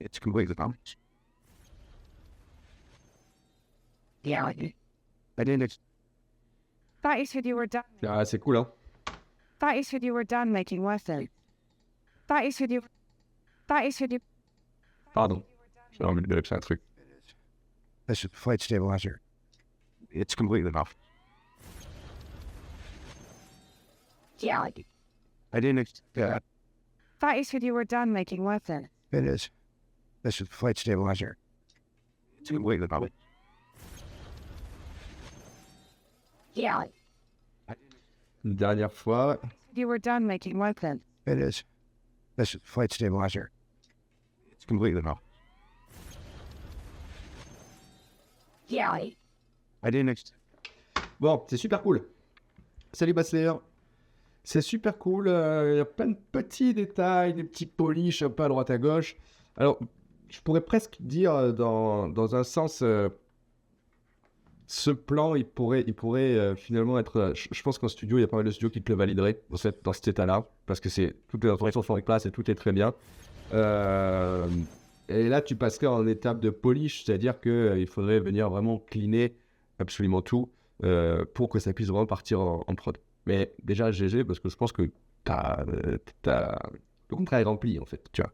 It's completely gone. Yeah. I didn't. Thought you said you were done. Ah, c'est cool, hein? Thought you said you were done making weapons. Thought you said you. Thought you said you. Pardon, j'ai envie de vérifier un truc. This is a flight stabilizer. It's completely off. Yeah. I didn't. Thought you said you were done making weapons. It is. This is a flight stabilizer. It's completely off. Yeah. Une dernière fois. You were done making weapons. It is. This is flight stabilizer. It's completely off. I didn't Bon, c'est super cool. Salut Basler. C'est super cool. Il y a plein de petits détails, des petits polish un peu à droite à gauche. Alors, je pourrais presque dire dans un sens, ce plan, il pourrait finalement être. Je pense qu'en studio, il y a pas mal de studios qui te le valideraient en fait, dans cet état-là, parce que toutes les informations sont en place et tout est très bien. Et là, tu passerais en étape de polish, c'est-à-dire qu'il faudrait venir vraiment cleaner absolument tout pour que ça puisse vraiment partir en prod. Mais déjà, GG, parce que je pense que le contrat est rempli, en fait, tu vois.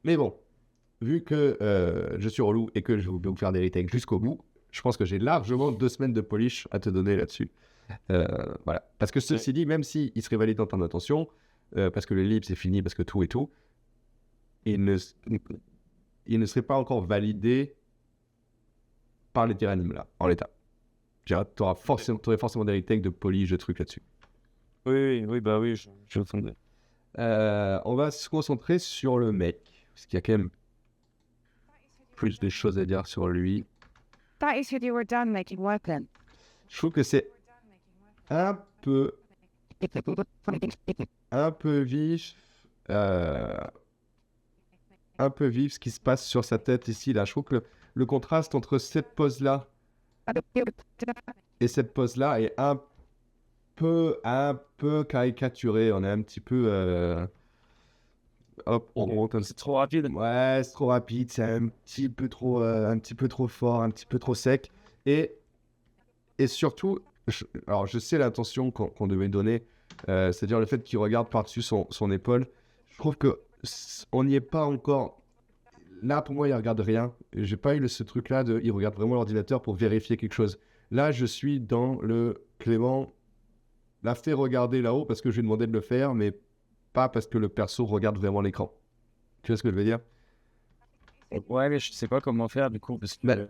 Mais bon, vu que je suis relou et que je vais vous faire des retakes jusqu'au bout, je pense que j'ai largement 2 semaines de polish à te donner là-dessus. Voilà. Parce que ceci dit, même s'il serait validé en temps d'intention, parce que le lib c'est fini, parce que tout et tout, il ne serait pas encore validé par les tyrannimes là, en l'état. Tu aurais forcément des retakes de polish, de trucs là-dessus. Oui, bah oui, je entendais. On va se concentrer sur le mec, parce qu'il y a quand même plus de choses à dire sur lui. That is when you were done making weapon. Je trouve que c'est un peu vif, ce qui se passe sur sa tête ici, là. Je trouve que le contraste entre cette pose-là et cette pose-là est un peu caricaturé. On est un petit peu... Hop, on monte. C'est trop rapide. Ouais, c'est trop rapide, c'est un petit peu trop fort, un petit peu trop sec. Et surtout, alors je sais l'intention qu'on devait donner, c'est-à-dire le fait qu'il regarde par-dessus son épaule. Je trouve que on n'y est pas encore. Là, pour moi, il regarde rien. J'ai pas eu ce truc-là il regarde vraiment l'ordinateur pour vérifier quelque chose. Là, je suis dans le Clément l'a fait regarder là-haut parce que je lui ai demandé de le faire, mais pas parce que le perso regarde vraiment l'écran. Tu vois ce que je veux dire? Ouais, mais je sais pas comment faire du coup, parce que... Ben,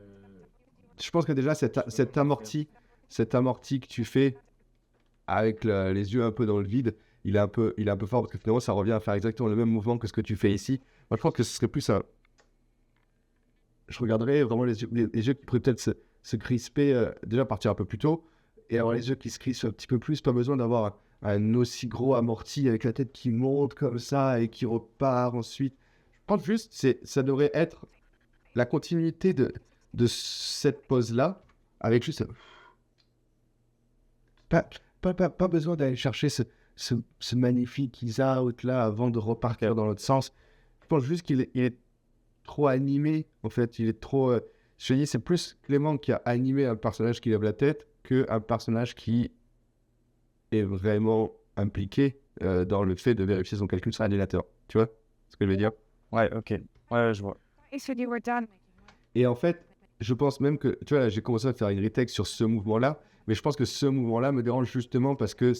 je pense que déjà, cet amorti que tu fais avec les yeux un peu dans le vide, il est un peu fort parce que finalement, ça revient à faire exactement le même mouvement que ce que tu fais ici. Moi, je pense que ce serait plus un... Je regarderais vraiment les yeux qui pourraient peut-être se crisper, déjà partir un peu plus tôt, et avoir les yeux qui se crispent un petit peu plus. Pas besoin d'avoir un aussi gros amorti avec la tête qui monte comme ça et qui repart ensuite. Je pense juste, ça devrait être la continuité de cette pose-là, avec juste... Pas besoin d'aller chercher ce magnifique is-out là avant de repartir dans l'autre sens. Je pense juste qu'il est trop animé, en fait. Il est trop... je te dis, c'est plus Clément qui a animé un personnage qui lève la tête qu'un personnage qui est vraiment impliqué dans le fait de vérifier son calcul sur l'ordinateur. Tu vois ce que je veux dire? Ouais, ok. Ouais, je vois. That is when you were done. Et en fait, je pense même que... Tu vois, là, j'ai commencé à faire une retake sur ce mouvement-là, mais je pense que ce mouvement-là me dérange justement parce que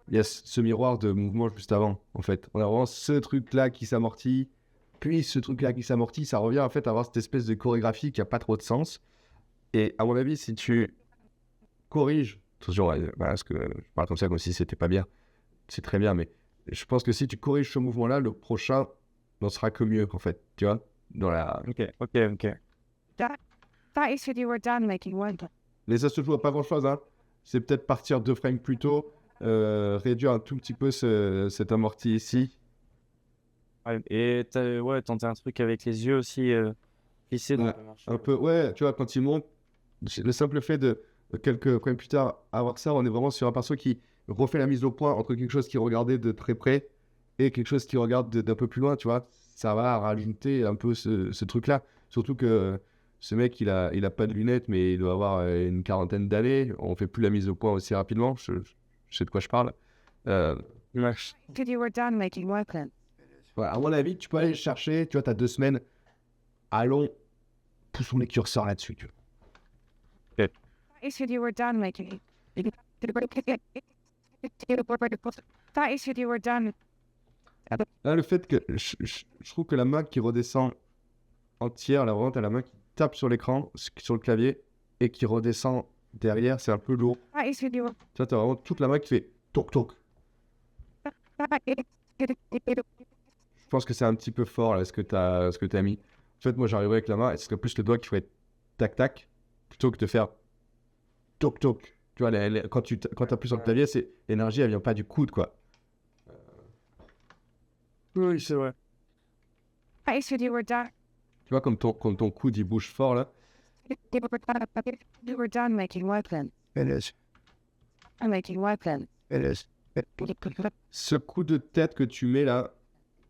il y a ce miroir de mouvement juste avant, en fait. On a vraiment ce truc-là qui s'amortit, puis ce truc-là qui s'amortit, ça revient en fait à avoir cette espèce de chorégraphie qui n'a pas trop de sens. Et à mon avis, si tu corriges... Attention, parce que je parle comme ça comme si c'était pas bien. C'est très bien, mais je pense que si tu corriges ce mouvement-là, le prochain n'en sera que mieux, en fait. Tu vois? Dans la... Ok. That is when you were done making weapon. Mais ça se joue à pas grand-chose, hein. C'est peut-être partir 2 frames plus tôt, réduire un tout petit peu cet amorti ici. Ouais, et tenter un truc avec les yeux aussi, lisser dans Ouais, le marché. un peu, ouais, tu vois, quand il monte, le simple fait de quelques frames plus tard avoir ça, on est vraiment sur un perso qui refait la mise au point entre quelque chose qui regardait de très près et quelque chose qui regarde d'un peu plus loin, tu vois. Ça va rajouter un peu ce truc-là. Surtout que ce mec, il a pas de lunettes, mais il doit avoir une quarantaine d'années. On fait plus la mise au point aussi rapidement. Je sais de quoi je parle. When you were done making weapon. Ouais, à mon avis, tu peux aller le chercher. Tu vois, tu as 2 semaines. Allons, poussons les curseurs là-dessus. Tu vois. That is when you were done making. That is when you were done. Là, le fait que je trouve que la main qui redescend entière, là, vraiment, t'as la main qui tape sur l'écran, sur le clavier, et qui redescend derrière, c'est un peu lourd. That is when you were. Tu vois, t'as vraiment toute la main qui fait toc toc. Je pense que c'est un petit peu fort là, ce que tu as mis. En fait, moi j'arriverais avec la main et ce serait plus le doigt qui ferait tac-tac plutôt que de faire toc-toc. Tu vois, quand tu appuies sur le clavier, l'énergie elle vient pas du coude quoi. Oui, c'est vrai. I said you were done. Tu vois, comme ton coude il bouge fort là. You were done making weapons. It is. I'm making weapons. It is. Ce coup de tête que tu mets là,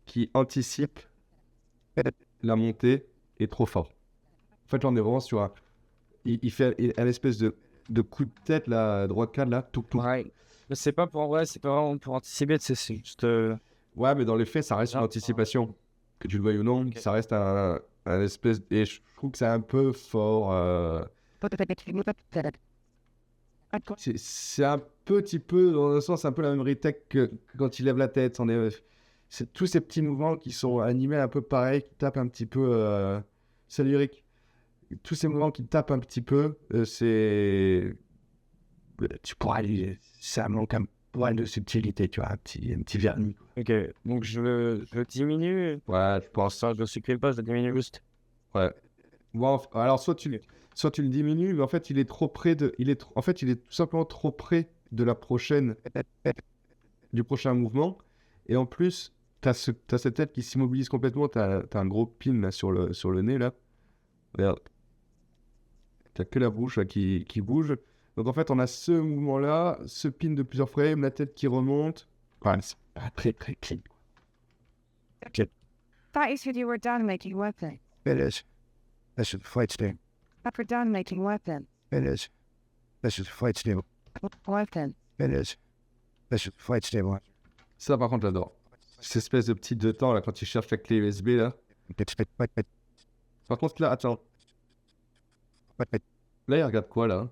qui anticipe la montée, est trop fort. En fait, là, on est vraiment sur un. Il fait un espèce de coup de tête là, droite cadre là, tout. Ouais. Mais c'est pas pour vrai, c'est pas vraiment pour anticiper, c'est juste. Ouais, mais dans les faits, ça reste une anticipation. Que tu le veuilles ou non, Ok. ça reste un espèce. Et je trouve que c'est un peu fort. C'est un petit peu, dans un sens, un peu la même retech que quand il lève la tête. C'est tous ces petits mouvements qui sont animés un peu pareil, qui tapent un petit peu. C'est lyrique. Tous ces mouvements qui tapent un petit peu, c'est. Tu pourrais aller. Ça manque un poil de subtilité, tu vois, un petit vernis. Ok, donc je diminue. Ouais, je pense. Ça, je supprime pas, je diminue juste. Ouais. Bon, alors, soit tu le diminues, mais en fait, il est trop près de. En fait, il est tout simplement trop près de la prochaine. Du prochain mouvement. Et en plus, t'as cette tête qui s'immobilise complètement. T'as un gros pin là, sur le nez, là. Regarde. T'as que la bouche là, qui bouge. Donc en fait, on a ce mouvement-là, ce pin de plusieurs frames, la tête qui remonte. Ouais, c'est pas très très clean. Thought you said you were done making weapons. It is. This is flight steam. But we're done making weapons. It is. This is flight steam. Weapons. It is. This is flight stabilizer. Ça, par contre, j'adore. Cette espèce de petit 2 temps là, quand il cherche la clé USB là. Par contre, là, attends. Là, il regarde quoi là?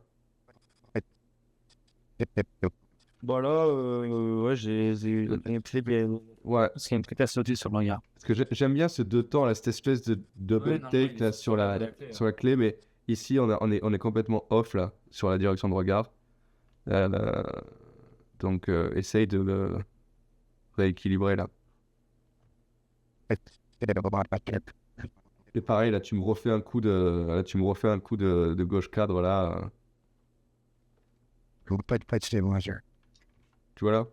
Bon là, ouais, j'ai une clip Ouais, parce qu'il y a une clip à sauter sur le regard. parce que j'aime bien ce 2 temps là, cette espèce de double Ouais, non, take il là est sur la clé, sur la clé, mais ici on est complètement off là sur la direction de regard. Donc essaye de le rééquilibrer là. Et pareil là, tu me refais un coup de gauche cadre là. Flight stabilizer. Tu vois là?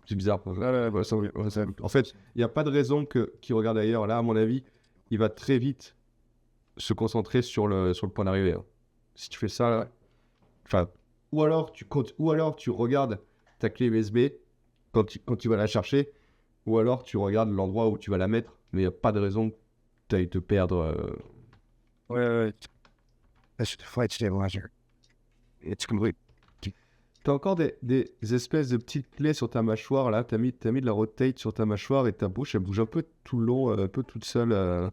C'est bizarre. En fait, il n'y a pas de raison qu'il regarde ailleurs. Là, à mon avis, il va très vite se concentrer sur le point d'arrivée. Hein. Si tu fais ça, là, enfin, ou alors tu regardes ta clé USB quand tu vas la chercher, ou alors tu regardes l'endroit où tu vas la mettre, mais il n'y a pas de raison que tu ailles te perdre. Ouais. This is flight stabilizer. It's complete. T'as encore des espèces de petites clés sur ta mâchoire, là. T'as mis de la rotate sur ta mâchoire et ta bouche, elle bouge un peu tout le long, un peu toute seule. Là,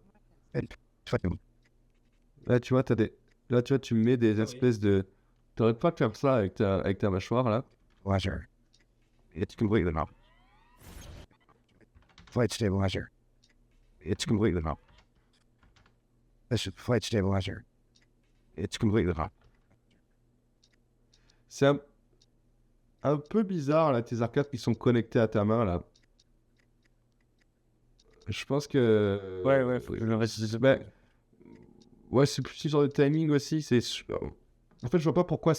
tu vois, là, tu vois, tu mets des espèces de... T'aurais pas de faire ça avec ta mâchoire, là. Stabilizer. It's completely enough. Flight stabilizer. It's completely enough. This is flight stabilizer. It's completely enough. C'est un peu bizarre, là, tes arcades qui sont connectés à ta main, là. Je pense que... Ouais, faut que je le reste. Ben, ouais, c'est plus une sorte de timing aussi. En fait, je vois pas pourquoi...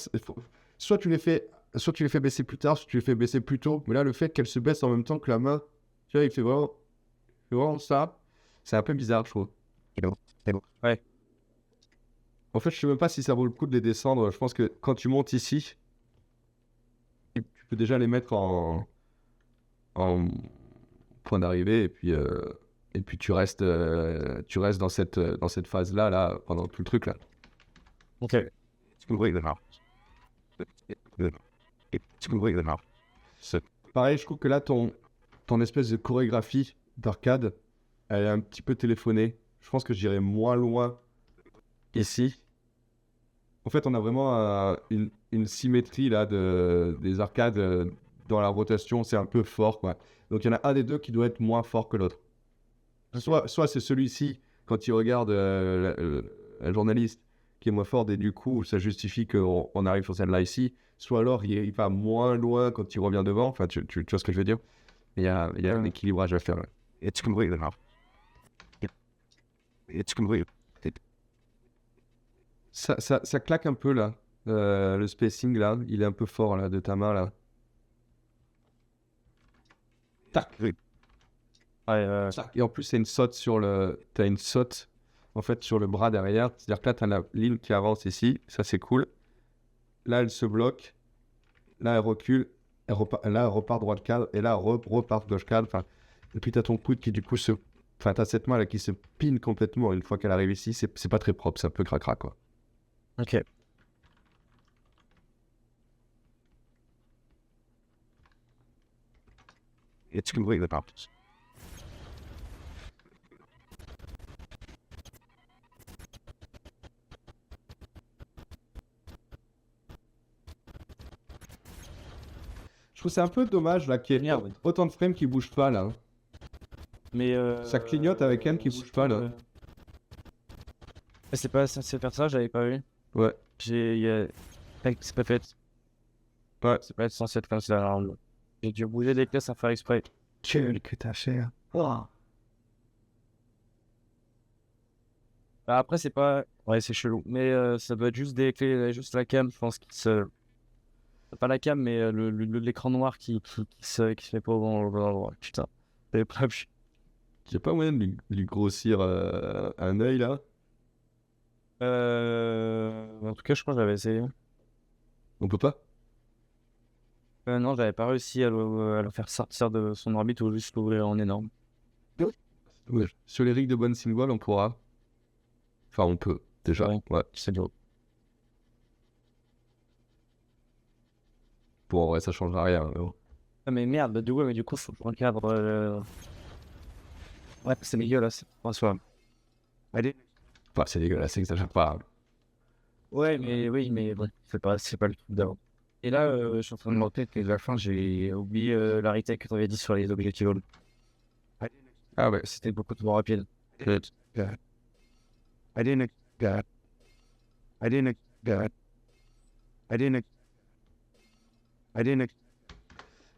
Soit tu les fais baisser plus tard, soit tu les fais baisser plus tôt. Mais là, le fait qu'elle se baisse en même temps que la main, tu vois, il fait vraiment ça. C'est un peu bizarre, je trouve. Ouais. En fait, je sais même pas si ça vaut le coup de les descendre. Je pense que quand tu montes ici, tu peux déjà les mettre en point d'arrivée et puis tu restes dans cette phase-là là, pendant tout le truc là. Ok. It's completely enough. It's completely enough. Pareil, je trouve que là, ton espèce de chorégraphie d'arcade, elle est un petit peu téléphonée. Je pense que j'irai moins loin ici. En fait, on a vraiment une symétrie là des arcades dans la rotation. C'est un peu fort, quoi. Donc, il y en a un des deux qui doit être moins fort que l'autre. Soit c'est celui-ci, quand il regarde la journaliste, qui est moins fort, et du coup, ça justifie qu'on arrive sur celle-là ici. Soit alors, il va moins loin quand il revient devant. Enfin, tu vois ce que je veux dire. Il y a un équilibrage à faire. Ouais. It's completely off. It's completely. Ça claque un peu là. Le spacing là, il est un peu fort là de ta main là. Tac. Ouais, Tac. Et en plus, t'as une saute en fait sur le bras derrière. C'est-à-dire que là, t'as la ligne qui avance ici. Ça, c'est cool. Là, elle se bloque. Là, elle recule. Là, elle repart droite cadre. Et là, elle repart gauche cadre. Enfin, et puis, t'as ton coude qui, du coup, Enfin, t'as cette main là qui se pine complètement. Une fois qu'elle arrive ici, c'est pas très propre. C'est un peu cracra, quoi. ok. It's completely off. Je trouve que c'est un peu dommage là qu'il y ait Merde. autant de frames qui bougent pas là. Mais Ça clignote avec elle qui bouge pas, là. C'est pas censé faire ça, j'avais pas vu. Ouais. C'est pas fait. Ouais. C'est pas censé être comme ça. Alors, j'ai dû bouger des pièces sans faire exprès. Quel que t'as fait. Après, c'est pas. Ouais, c'est chelou. Mais ça doit être juste des clés, juste la cam, je pense, qui se. Pas la cam, mais l'écran noir qui se met pas au bon endroit. Putain. J'avais pas vu. J'ai pas moyen de lui grossir un œil là. En tout cas, je crois que j'avais essayé. On peut pas. Non, j'avais pas réussi à le faire sortir de son orbite ou juste l'ouvrir en énorme. Ouais. Sur les rigs de bonne single, on pourra. Enfin, on peut déjà. Ouais. C'est beau. Bon, en vrai, ça changera rien. Mais bon. Ah, mais merde, bah, du coup, faut que je recadre. Ouais, c'est dégueulasse. François. Enfin, c'est dégueulasse, ça exagère pas. Ouais, mais oui, mais bon, c'est pas le truc d'avant. Et là, je suis en train de me rappeler que à la fin, j'ai oublié la retake que tu avais dit sur les objectifs. Ah ouais. C'était beaucoup trop rapide. I didn't.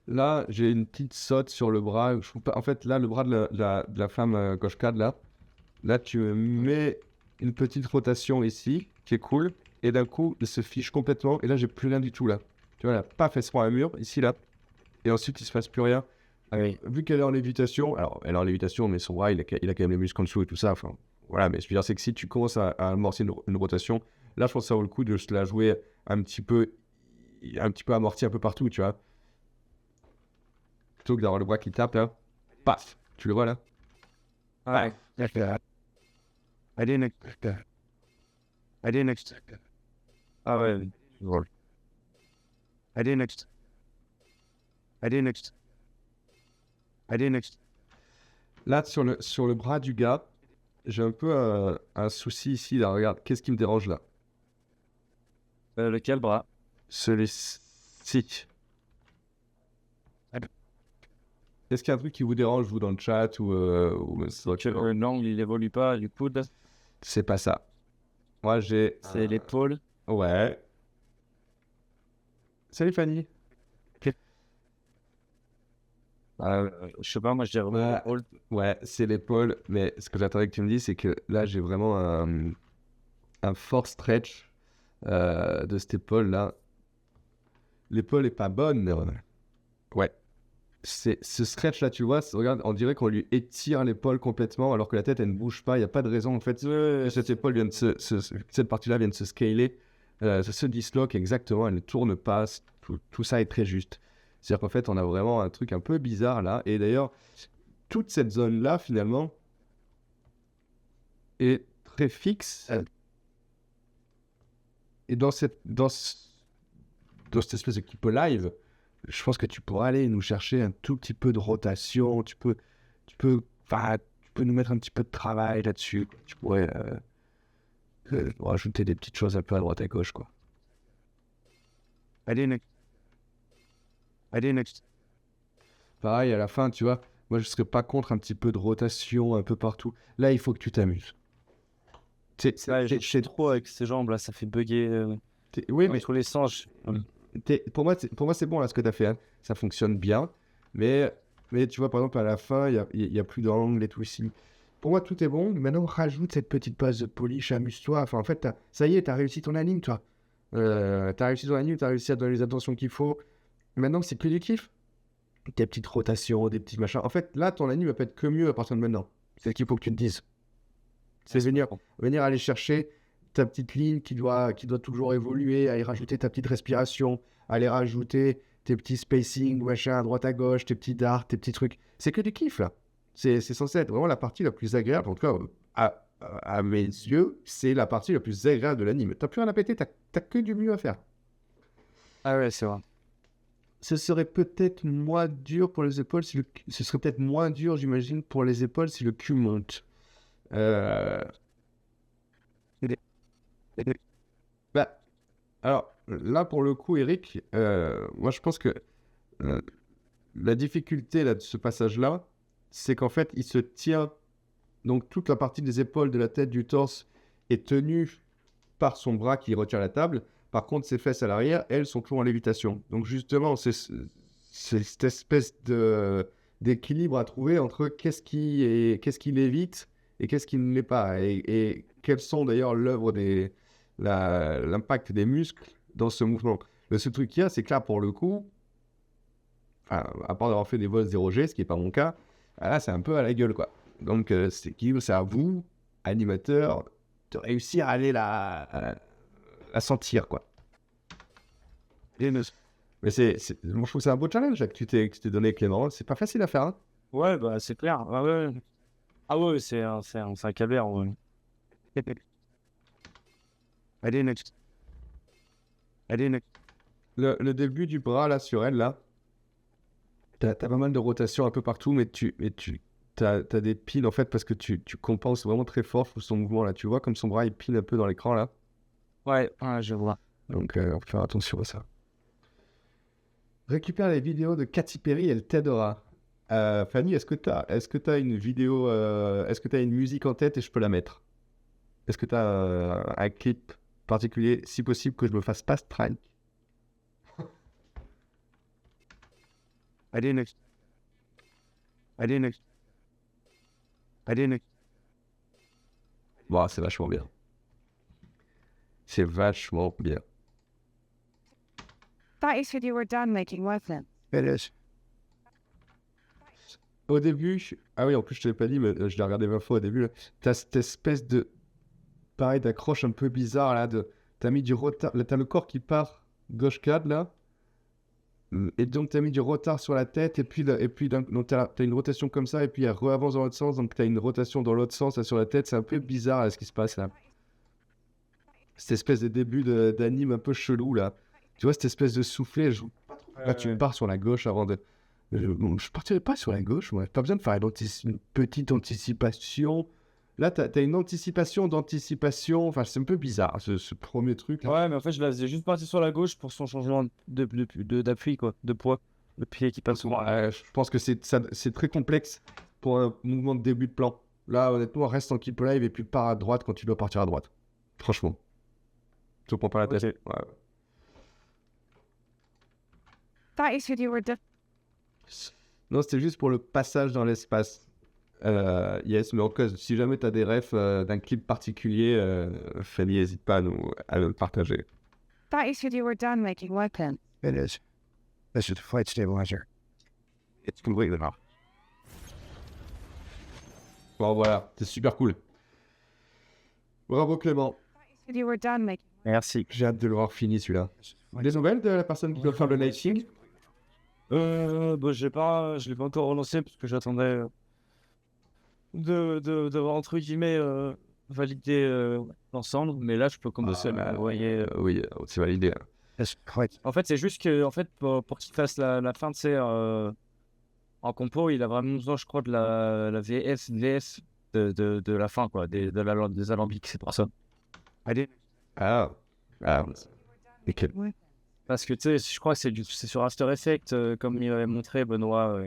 Là, j'ai une petite saute sur le bras. Je trouve pas... En fait, là, le bras de la femme gauche cadre, là, tu mets une petite rotation ici, qui est cool. Et d'un coup, il se fiche complètement. Et là, j'ai plus rien du tout, là. Tu vois, là, paf, elle se prend un mur, ici, là. Et ensuite, il se passe plus rien. Ah oui. Vu qu'elle est en lévitation, alors, elle est en lévitation, mais son bras, il a quand même les muscles en dessous et tout ça. Enfin, voilà, mais je veux dire, c'est que si tu commences à amorcer une rotation, là, je pense que ça vaut le coup de se la jouer un petit peu amorti un peu partout, tu vois. Plutôt que d'avoir le bras qui tape, là. Paf! Tu le vois, là? Ouais. I didn't. Ah ouais. Là, sur le bras du gars, j'ai un peu un souci ici, là. Regarde, qu'est-ce qui me dérange, là? Lequel bras? Celui-ci. Est-ce qu'il y a un truc qui vous dérange, vous, dans le chat ou L'angle, il évolue pas du coude. C'est pas ça. Moi, j'ai... C'est l'épaule. Ouais. Salut, Fanny. Je sais pas, moi je dirais Ouais. l'épaule. Ouais, c'est l'épaule, mais ce que j'attendais que tu me dises, c'est que là, j'ai vraiment un fort stretch de cette épaule-là. L'épaule est pas bonne, mais ouais. Ce stretch-là, tu vois, regarde, on dirait qu'on lui étire l'épaule complètement, alors que la tête, elle ne bouge pas. Il n'y a pas de raison, en fait. Cette épaule vient de cette partie-là vient de se scaler, se disloque exactement, elle ne tourne pas. Tout ça est très juste. C'est-à-dire qu'en fait, on a vraiment un truc un peu bizarre là. Et d'ailleurs, toute cette zone-là, finalement, est très fixe. Et dans cette espèce de clip live, je pense que tu pourras aller nous chercher un tout petit peu de rotation. Tu peux nous mettre un petit peu de travail là-dessus. Tu pourrais rajouter des petites choses un peu à droite à gauche, quoi. I didn't. Pareil, à la fin, tu vois, moi, je serais pas contre un petit peu de rotation un peu partout. Là, il faut que tu t'amuses. J'ai trop avec ces jambes là, ça fait bugger. Oui, mais Entre les sens. pour moi, c'est bon là ce que tu as fait. Hein. Ça fonctionne bien, mais Mais tu vois, par exemple, à la fin, il y a plus d'angle et tout ici. Pour moi, tout est bon. Maintenant, rajoute cette petite base de polish, amuse-toi. Enfin, en fait, ça y est, t'as réussi ton anime, toi. T'as réussi ton anime, t'as réussi à donner les attentions qu'il faut. Maintenant, c'est que du kiff. Des petites rotations, des petits machins. En fait, là, ton anime va pas être que mieux à partir de maintenant. C'est ce qu'il faut que tu te dises. C'est venir aller chercher ta petite ligne qui doit toujours évoluer, aller rajouter ta petite respiration, aller rajouter tes petits spacing, machin, à droite à gauche, tes petits darts, tes petits trucs. C'est que du kiff, là. C'est censé être vraiment la partie la plus agréable. En tout cas, à mes yeux, c'est la partie la plus agréable de l'anime. T'as plus rien à péter, t'as que du mieux à faire. Ah ouais, c'est vrai. Ce serait peut-être moins dur pour les épaules si ce serait peut-être moins dur, j'imagine, pour les épaules si le cul monte. Bah, alors, là, pour le coup, Eric, moi, je pense que la difficulté là, de ce passage-là, c'est qu'en fait, il se tient, donc toute la partie des épaules, de la tête, du torse est tenue par son bras qui retient la table. Par contre, ses fesses à l'arrière, elles sont toujours en lévitation. Donc justement, c'est cette espèce d'équilibre à trouver entre qu'est-ce qui lévite et qu'est-ce qui ne l'est pas. Et quelles sont d'ailleurs l'impact des muscles dans ce mouvement. Le seul truc qu'il y a, c'est que là, pour le coup, à part d'avoir fait des vols 0G, ce qui n'est pas mon cas, là, c'est un peu à la gueule, quoi. Donc, c'est à vous, animateurs, de réussir à aller la sentir, quoi. Mais moi, je trouve que c'est un beau challenge là, que tu t'es donné, Clément. C'est pas facile à faire, hein. Ouais, bah c'est clair. Ah ouais, ah ouais, c'est un calvaire. Ouais. Le début du bras, là, sur elle, là, t'as pas mal de rotation un peu partout, mais t'as des piles, en fait, parce que tu compenses vraiment très fort pour son mouvement, là. Tu vois, comme son bras, il pile un peu dans l'écran, là. Ouais, je vois. Donc, on peut faire attention à ça. Récupère les vidéos de Katy Perry, elle t'aidera. Fanny, est-ce que t'as une vidéo, est-ce que t'as une musique en tête et je peux la mettre? Est-ce que t'as un clip particulier, si possible, que je me fasse pas strike? Bon, c'est vachement bien. C'est vachement bien. That you said you were done making, wasn't it? It is. Au début, ah oui, en plus je te l'ai pas dit, mais je l'ai regardé 20 fois au début, là. T'as cette espèce de, pareil, d'accroche un peu bizarre, là, t'as mis du retard, là, t'as le corps qui part gauche 4, là, et donc t'as mis du retard sur la tête, et puis donc t'as une rotation comme ça, et puis elle re-avance dans l'autre sens, donc t'as une rotation dans l'autre sens, là, sur la tête, c'est un peu bizarre, là, ce qui se passe, là. Cette espèce de début d'anime un peu chelou, là. Tu vois, cette espèce de soufflet, là, tu pars sur la gauche avant de... Je partirais pas sur la gauche, moi. Pas besoin de faire une petite anticipation. Là, t'as une anticipation d'anticipation. Enfin, c'est un peu bizarre, ce premier truc. Là. Ouais, mais en fait, je la faisais juste partir sur la gauche pour son changement d'appui, quoi, de poids. Le pied qui passe souvent. Je pense que c'est très complexe pour un mouvement de début de plan. Là, honnêtement, reste en keep live et puis pars à droite quand tu dois partir à droite. Franchement. Je te prends pas la tête. Okay. Ouais. That you said you were done. Non, c'était juste pour le passage dans l'espace. Yes, mais en tout cas, si jamais tu as des refs d'un clip particulier, Fanny, n'hésite pas à nous le partager. That you said you were done making, wasn't it? It is. This is the flight stabilizer. It's completely off. Bon, voilà, c'est super cool. Bravo, Clément. That you said you were done making. Merci. J'ai hâte de le voir fini, celui-là. Des nouvelles de la personne qui doit faire le night king? Bah, je l'ai pas encore relancé parce que j'attendais de voir entre guillemets valider l'ensemble, mais là je peux commencer à m'envoyer. Oui, c'est validé. Hein. This flight. En fait, c'est juste que pour qu'il fasse la fin de ses en compo, il a vraiment besoin, je crois, de la VS de la fin, quoi, des alambics, c'est pour ça. Ah. Nickel. Parce que tu sais, je crois que c'est sur After Effects, comme il avait montré Benoît,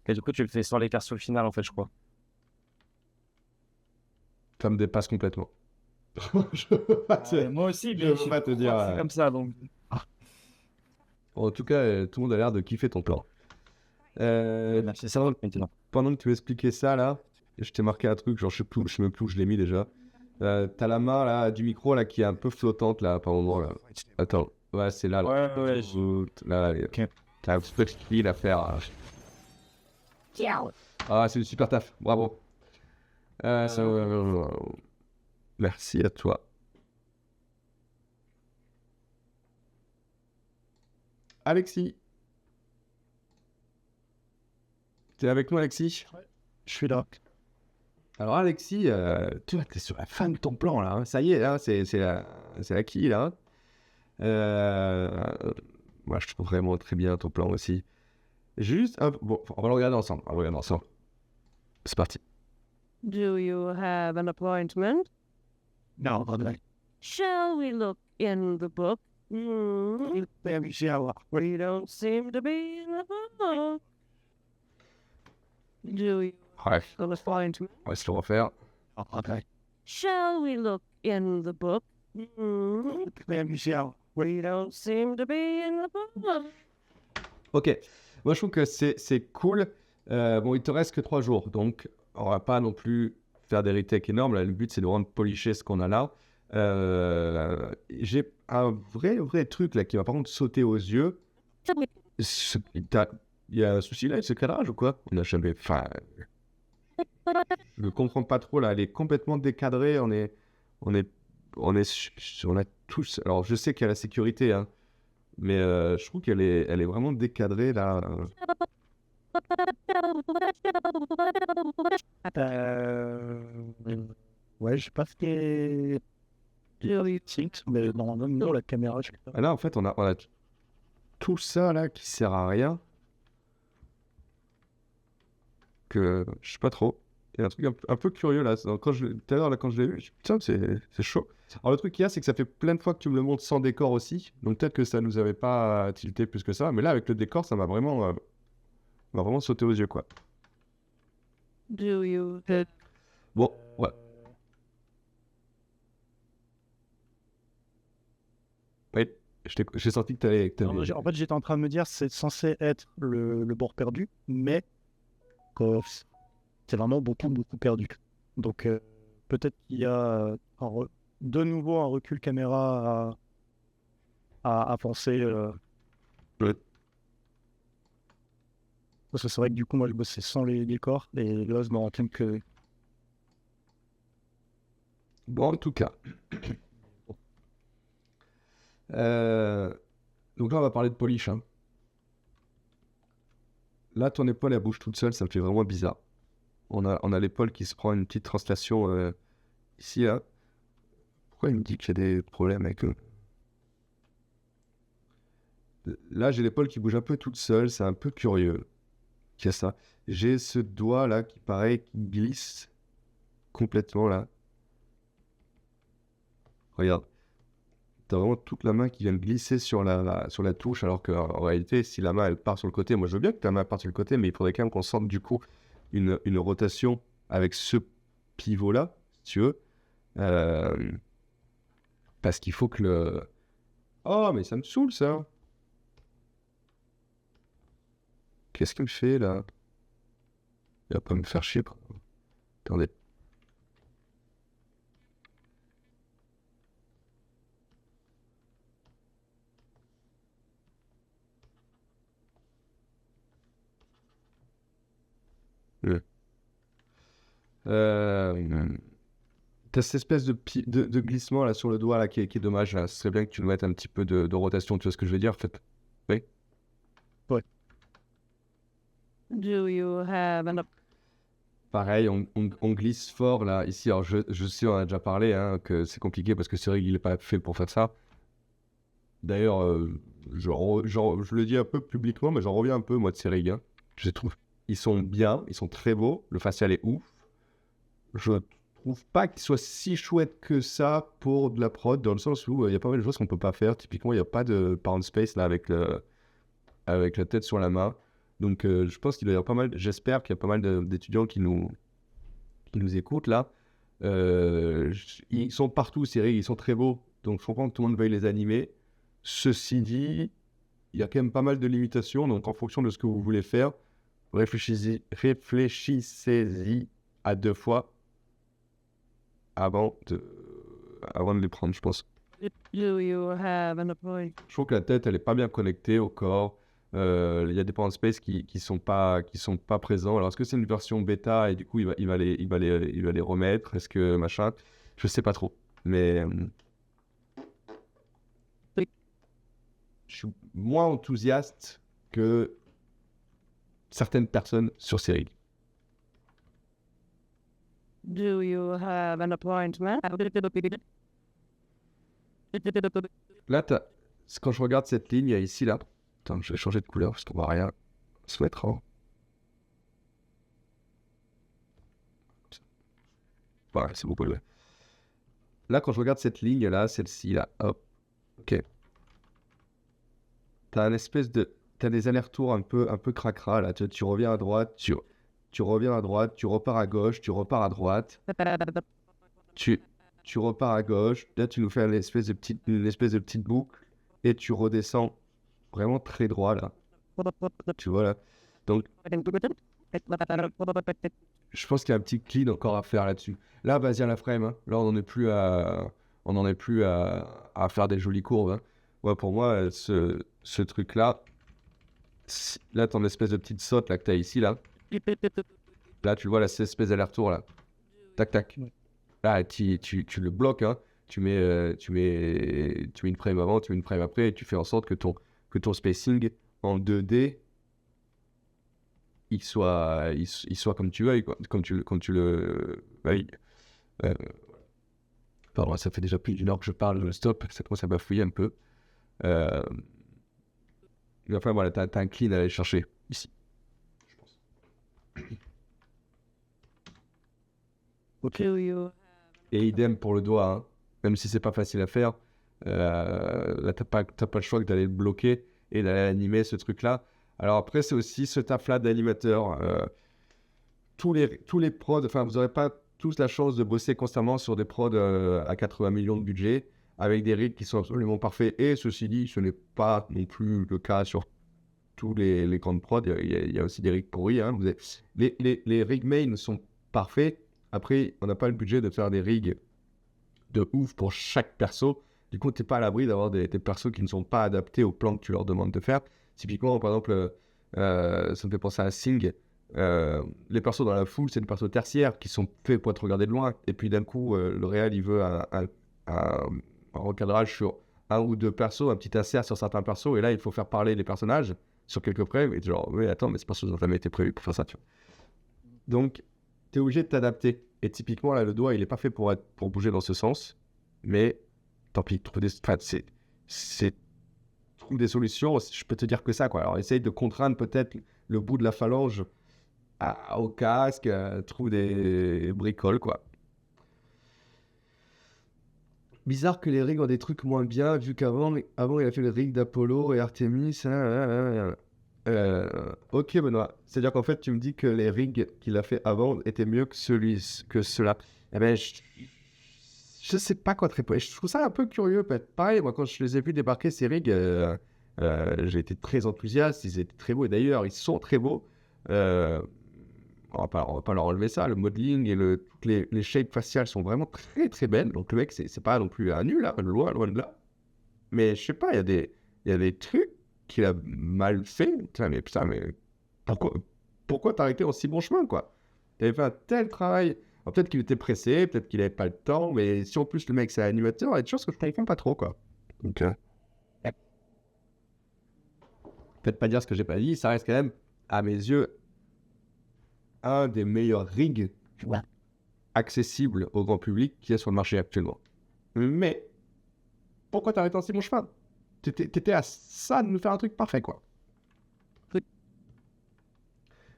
et du coup tu le fais sur les persos finales en fait, je crois. Ça me dépasse complètement. Moi aussi, je veux pas te dire. C'est comme ça donc. En tout cas, tout le monde a l'air de kiffer ton plan. C'est ça maintenant. Pendant que tu expliquais ça, là, je t'ai marqué un truc, genre je sais même plus où je l'ai mis déjà. T'as la main là, du micro là, qui est un peu flottante là, par moment là. Attends, ouais, c'est là. Là, Ouais. là, t'as un petit peu de fil à faire. Ah, c'est du super taf, bravo. Merci à toi. Alexis. T'es avec nous, Alexis? Je suis là. Alors, Alexis, tu vois, t'es sur la fin de ton plan là. Hein. Ça y est, là, c'est acquis là. Moi, je trouve vraiment très bien ton plan aussi. Juste, bon, on va le regarder ensemble. C'est parti. Do you have an appointment? No, Shall we look in the book? Baby shower. We don't seem to be in the book. Do you Ouais, have an appointment? on va se le refaire. Okay. Shall we look in the book? Baby shower. We don't seem to be in the book. Ok, moi je trouve que c'est cool. Bon, il te reste que 3 jours, donc on va pas non plus faire des retakes énormes. Là, le but c'est de vraiment polisher ce qu'on a là. J'ai un vrai truc là qui va par contre sauter aux yeux. Il y a un souci là, ce cadrage ou quoi? On a jamais. Enfin, je comprends pas trop là. Elle est complètement décadrée. On a tous. Alors je sais qu'il y a la sécurité, hein, mais je trouve qu'elle est vraiment décadrée là. Ouais, je sais pas ce qui est fixe, mais normalement, non, la caméra, je sais pas. Là en fait on a tout ça là qui sert à rien. Que je sais pas trop. Il y a un truc un peu curieux là. Tout à l'heure là quand je l'ai vu, je me suis dit, putain c'est chaud. Alors le truc qu'il y a c'est que ça fait plein de fois que tu me le montres sans décor aussi. Donc peut-être que ça nous avait pas tilté plus que ça. Mais là avec le décor ça m'a vraiment sauté aux yeux quoi. Do you have Bon, ouais. Oui, j'ai senti que t'avais... En fait, j'étais en train de me dire, c'est censé être le bord perdu, mais c'est vraiment beaucoup perdu. Donc, peut-être qu'il y a de nouveau un recul caméra à penser. Ouais. Parce que c'est vrai que du coup, moi, je bossais sans les décors, et là, je me rends compte que... Bon, en tout cas. Donc là, on va parler de polish. Hein. Là, ton épaule, elle bouge toute seule, ça me fait vraiment bizarre. On a l'épaule qui se prend une petite translation ici, là. Pourquoi il me dit qu'il y a des problèmes avec eux? Là, j'ai l'épaule qui bouge un peu toute seule, c'est un peu curieux. Qu'il y a ça. J'ai ce doigt là qui paraît qui glisse complètement là. Regarde. T'as vraiment toute la main qui vient de glisser sur la touche, alors qu'en réalité, si la main elle part sur le côté, moi je veux bien que ta main parte sur le côté, mais il faudrait quand même qu'on sente du coup une rotation avec ce pivot là, si tu veux. Parce qu'il faut que le. Oh, mais ça me saoule ça! Qu'est-ce qu'il me fait là? Il va pas me faire chier. Attendez. T'as cette espèce de glissement là sur le doigt là qui est dommage. Là. Ce serait bien que tu nous mettes un petit peu de rotation. Tu vois ce que je veux dire en fait? Oui. Do you have an Pareil, on glisse fort là, ici. Alors je sais, on a déjà parlé, hein, que c'est compliqué parce que c'est vrai qu'il n'est pas fait pour faire ça. D'ailleurs, je le dis un peu publiquement, mais j'en reviens un peu, moi, de ces rigs. Hein. Je les trouve, ils sont bien, ils sont très beaux, le facial est ouf. Je trouve pas qu'ils soient si chouettes que ça pour de la prod, dans le sens où il y a pas mal de choses qu'on peut pas faire. Typiquement, il n'y a pas de parent space là avec la tête sur la main. Donc, je pense qu'il doit y avoir pas mal. J'espère qu'il y a pas mal d'étudiants qui nous écoutent là. Ils sont partout, ces rigs, ils sont très beaux. Donc, je comprends que tout le monde veuille les animer. Ceci dit, il y a quand même pas mal de limitations. Donc, en fonction de ce que vous voulez faire, réfléchissez-y à 2 fois avant de les prendre, je pense. Do you have an appointment? Je trouve que la tête, elle est pas bien connectée au corps. Il y a des points de space qui sont pas présents. Alors, est-ce que c'est une version bêta et du coup, il va les remettre? Est-ce que machin? Je sais pas trop. Mais je suis moins enthousiaste que certaines personnes sur ces rigs. Do you have an appointment? Là, quand je regarde cette ligne, il y a ici, là. Attends, je vais changer de couleur parce qu'on voit rien se mettre en. Ouais, c'est beaucoup. Ouais. Là, quand je regarde cette ligne-là, celle-ci, là, hop, ok. T'as des allers-retours un peu cracra, là. Tu reviens à droite, tu reviens à droite, tu repars à gauche, tu repars à droite. Tu repars à gauche, là tu nous fais une espèce de petite boucle et tu redescends vraiment très droit là. Tu vois là. Donc je pense qu'il y a un petit clean encore à faire là-dessus. Là, vas-y à la frame. Hein. Là, on n'en est plus à faire des jolies courbes. Hein. Ouais, pour moi, ce truc-là, là, ton espèce de petite saute là que tu as ici là. Là, tu le vois là, cette espèce d'aller-retour là. Tac tac. Ouais. Là, tu le bloques, hein. Tu mets une frame avant, tu mets une frame après, et tu fais en sorte que ton spacing en 2D, il soit comme tu veux, quoi. Comme tu le veuilles. Pardon, ça fait déjà plus d'1 heure que je parle, stop, ça commence à bafouiller un peu. Mais enfin, voilà, t'as un clean à aller chercher, ici. Je pense. Ok. Do you Et idem pour le doigt, hein. Même si c'est pas facile à faire, là t'as pas le choix que d'aller le bloquer et d'aller animer ce truc-là. Alors après, c'est aussi ce taf-là d'animateur. Tous les prods, enfin, vous n'aurez pas tous la chance de bosser constamment sur des prods à 80 millions de budget, avec des rigs qui sont absolument parfaits. Et ceci dit, ce n'est pas non plus le cas sur tous les grandes prods. Il y a aussi des rigs pourris. Hein. Les rigs main sont parfaits. Après, on n'a pas le budget de faire des rigs de ouf pour chaque perso. Du coup, tu n'es pas à l'abri d'avoir des persos qui ne sont pas adaptés au plan que tu leur demandes de faire. Typiquement, par exemple, ça me fait penser à Sing. Les persos dans la foule, c'est des persos tertiaires qui sont faits pour être regardés de loin. Et puis d'un coup, le réal, il veut un recadrage sur 1 ou 2 persos, un petit insert sur certains persos. Et là, il faut faire parler les personnages sur quelques frames. Et genre, oui, attends, mais ces persos n'ont jamais été prévus pour faire ça. Tu vois. Donc, tu es obligé de t'adapter. Et typiquement, là, le doigt, il n'est pas fait pour bouger dans ce sens. Mais tant pis, trouve des solutions. Je peux te dire que ça, quoi. Alors, essaye de contraindre peut-être le bout de la phalange au casque, trouve des bricoles, quoi. Bizarre que les rigs ont des trucs moins bien, vu qu'avant, il a fait le rig d'Apollo et Artemis. Ok, Benoît. C'est-à-dire qu'en fait, tu me dis que les rigs qu'il a fait avant étaient mieux que ceux-là. Eh ben, je sais pas quoi te répondre. Je trouve ça un peu curieux, peut-être. Pareil, moi, quand je les ai vus débarquer, ces rigs, j'ai été très enthousiaste. Ils étaient très beaux. Et d'ailleurs, ils sont très beaux. On va pas leur enlever ça. Le modeling et toutes les shapes faciales sont vraiment très, très belles. Donc, le mec, c'est pas non plus un nul, hein, loin de là. Mais je sais pas, il y a des trucs qu'il a mal fait. Putain, mais pourquoi t'as arrêté en si bon chemin, quoi? T'avais fait un tel travail. Alors, peut-être qu'il était pressé, peut-être qu'il avait pas le temps, mais si en plus le mec c'est animateur, il y a des choses que je comprends pas trop, quoi. Donc, peut-être pas dire ce que j'ai pas dit, ça reste quand même, à mes yeux, un des meilleurs rigs accessibles au grand public qu'il y a sur le marché actuellement. Mais pourquoi t'as arrêté en si bon chemin? T'étais à ça de nous faire un truc parfait, quoi.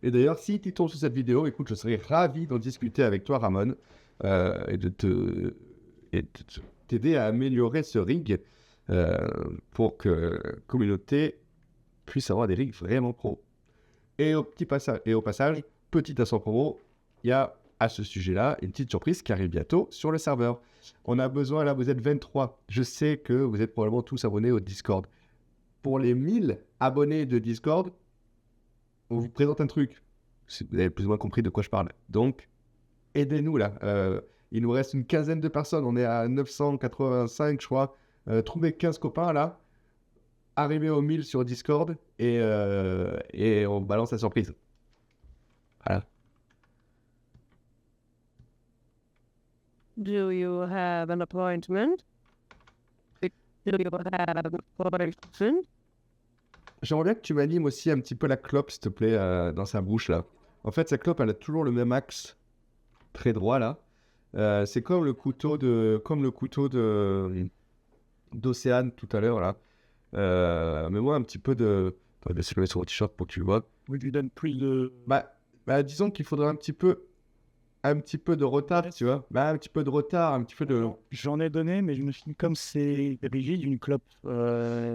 Et d'ailleurs, si tu tombes sur cette vidéo, écoute, je serais ravi d'en discuter avec toi, Ramon, et de t'aider à améliorer ce rig pour que la communauté puisse avoir des rigs vraiment pro. Et au passage, petit instant promo, il y a à ce sujet-là une petite surprise qui arrive bientôt sur le serveur. On a besoin, là, vous êtes 23. Je sais que vous êtes probablement tous abonnés au Discord. Pour les 1000 abonnés de Discord, on vous présente un truc. Vous avez plus ou moins compris de quoi je parle. Donc, aidez-nous là. Il nous reste une quinzaine de personnes. On est à 985, je crois. Trouvez 15 copains là. Arrivez au 1000 sur Discord et on balance la surprise. Voilà. Do you have an appointment? Do you have an appointment? J'aimerais bien que tu m'animes aussi un petit peu la clope, s'il te plaît, dans sa bouche là. En fait, sa clope, elle a toujours le même axe très droit là. C'est comme le couteau d'Océane tout à l'heure là. Mais moi, un petit peu de. Attends, je vais le mettre sur le t-shirt pour que tu le vois. Oui, je lui donne plus de. Disons qu'il faudrait un petit peu de retard, tu vois. Un petit peu de retard, un petit peu de. J'en ai donné, mais je me suis dit, comme c'est rigide, une clope,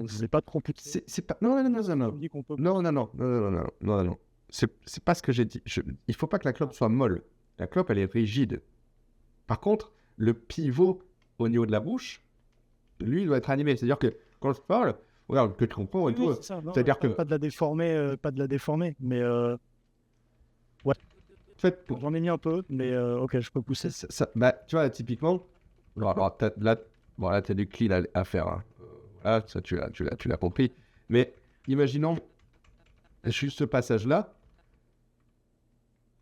c'est pas trop petit. C'est pas. Non. Je me dis qu'on peut. Non. C'est pas ce que j'ai dit. Il faut pas que la clope soit molle. La clope, elle est rigide. Par contre, le pivot au niveau de la bouche, lui, il doit être animé. C'est-à-dire que quand je parle, regarde, que tu comprends et Oui, tout. c'est ça, non, C'est-à-dire que. pas de la déformer, mais En fait, j'en ai mis un peu, mais ok, je peux pousser. Tu vois, typiquement, alors, là, t'as du clean à faire. Hein. Là, ça, tu l'as compris. Mais imaginons juste ce passage-là.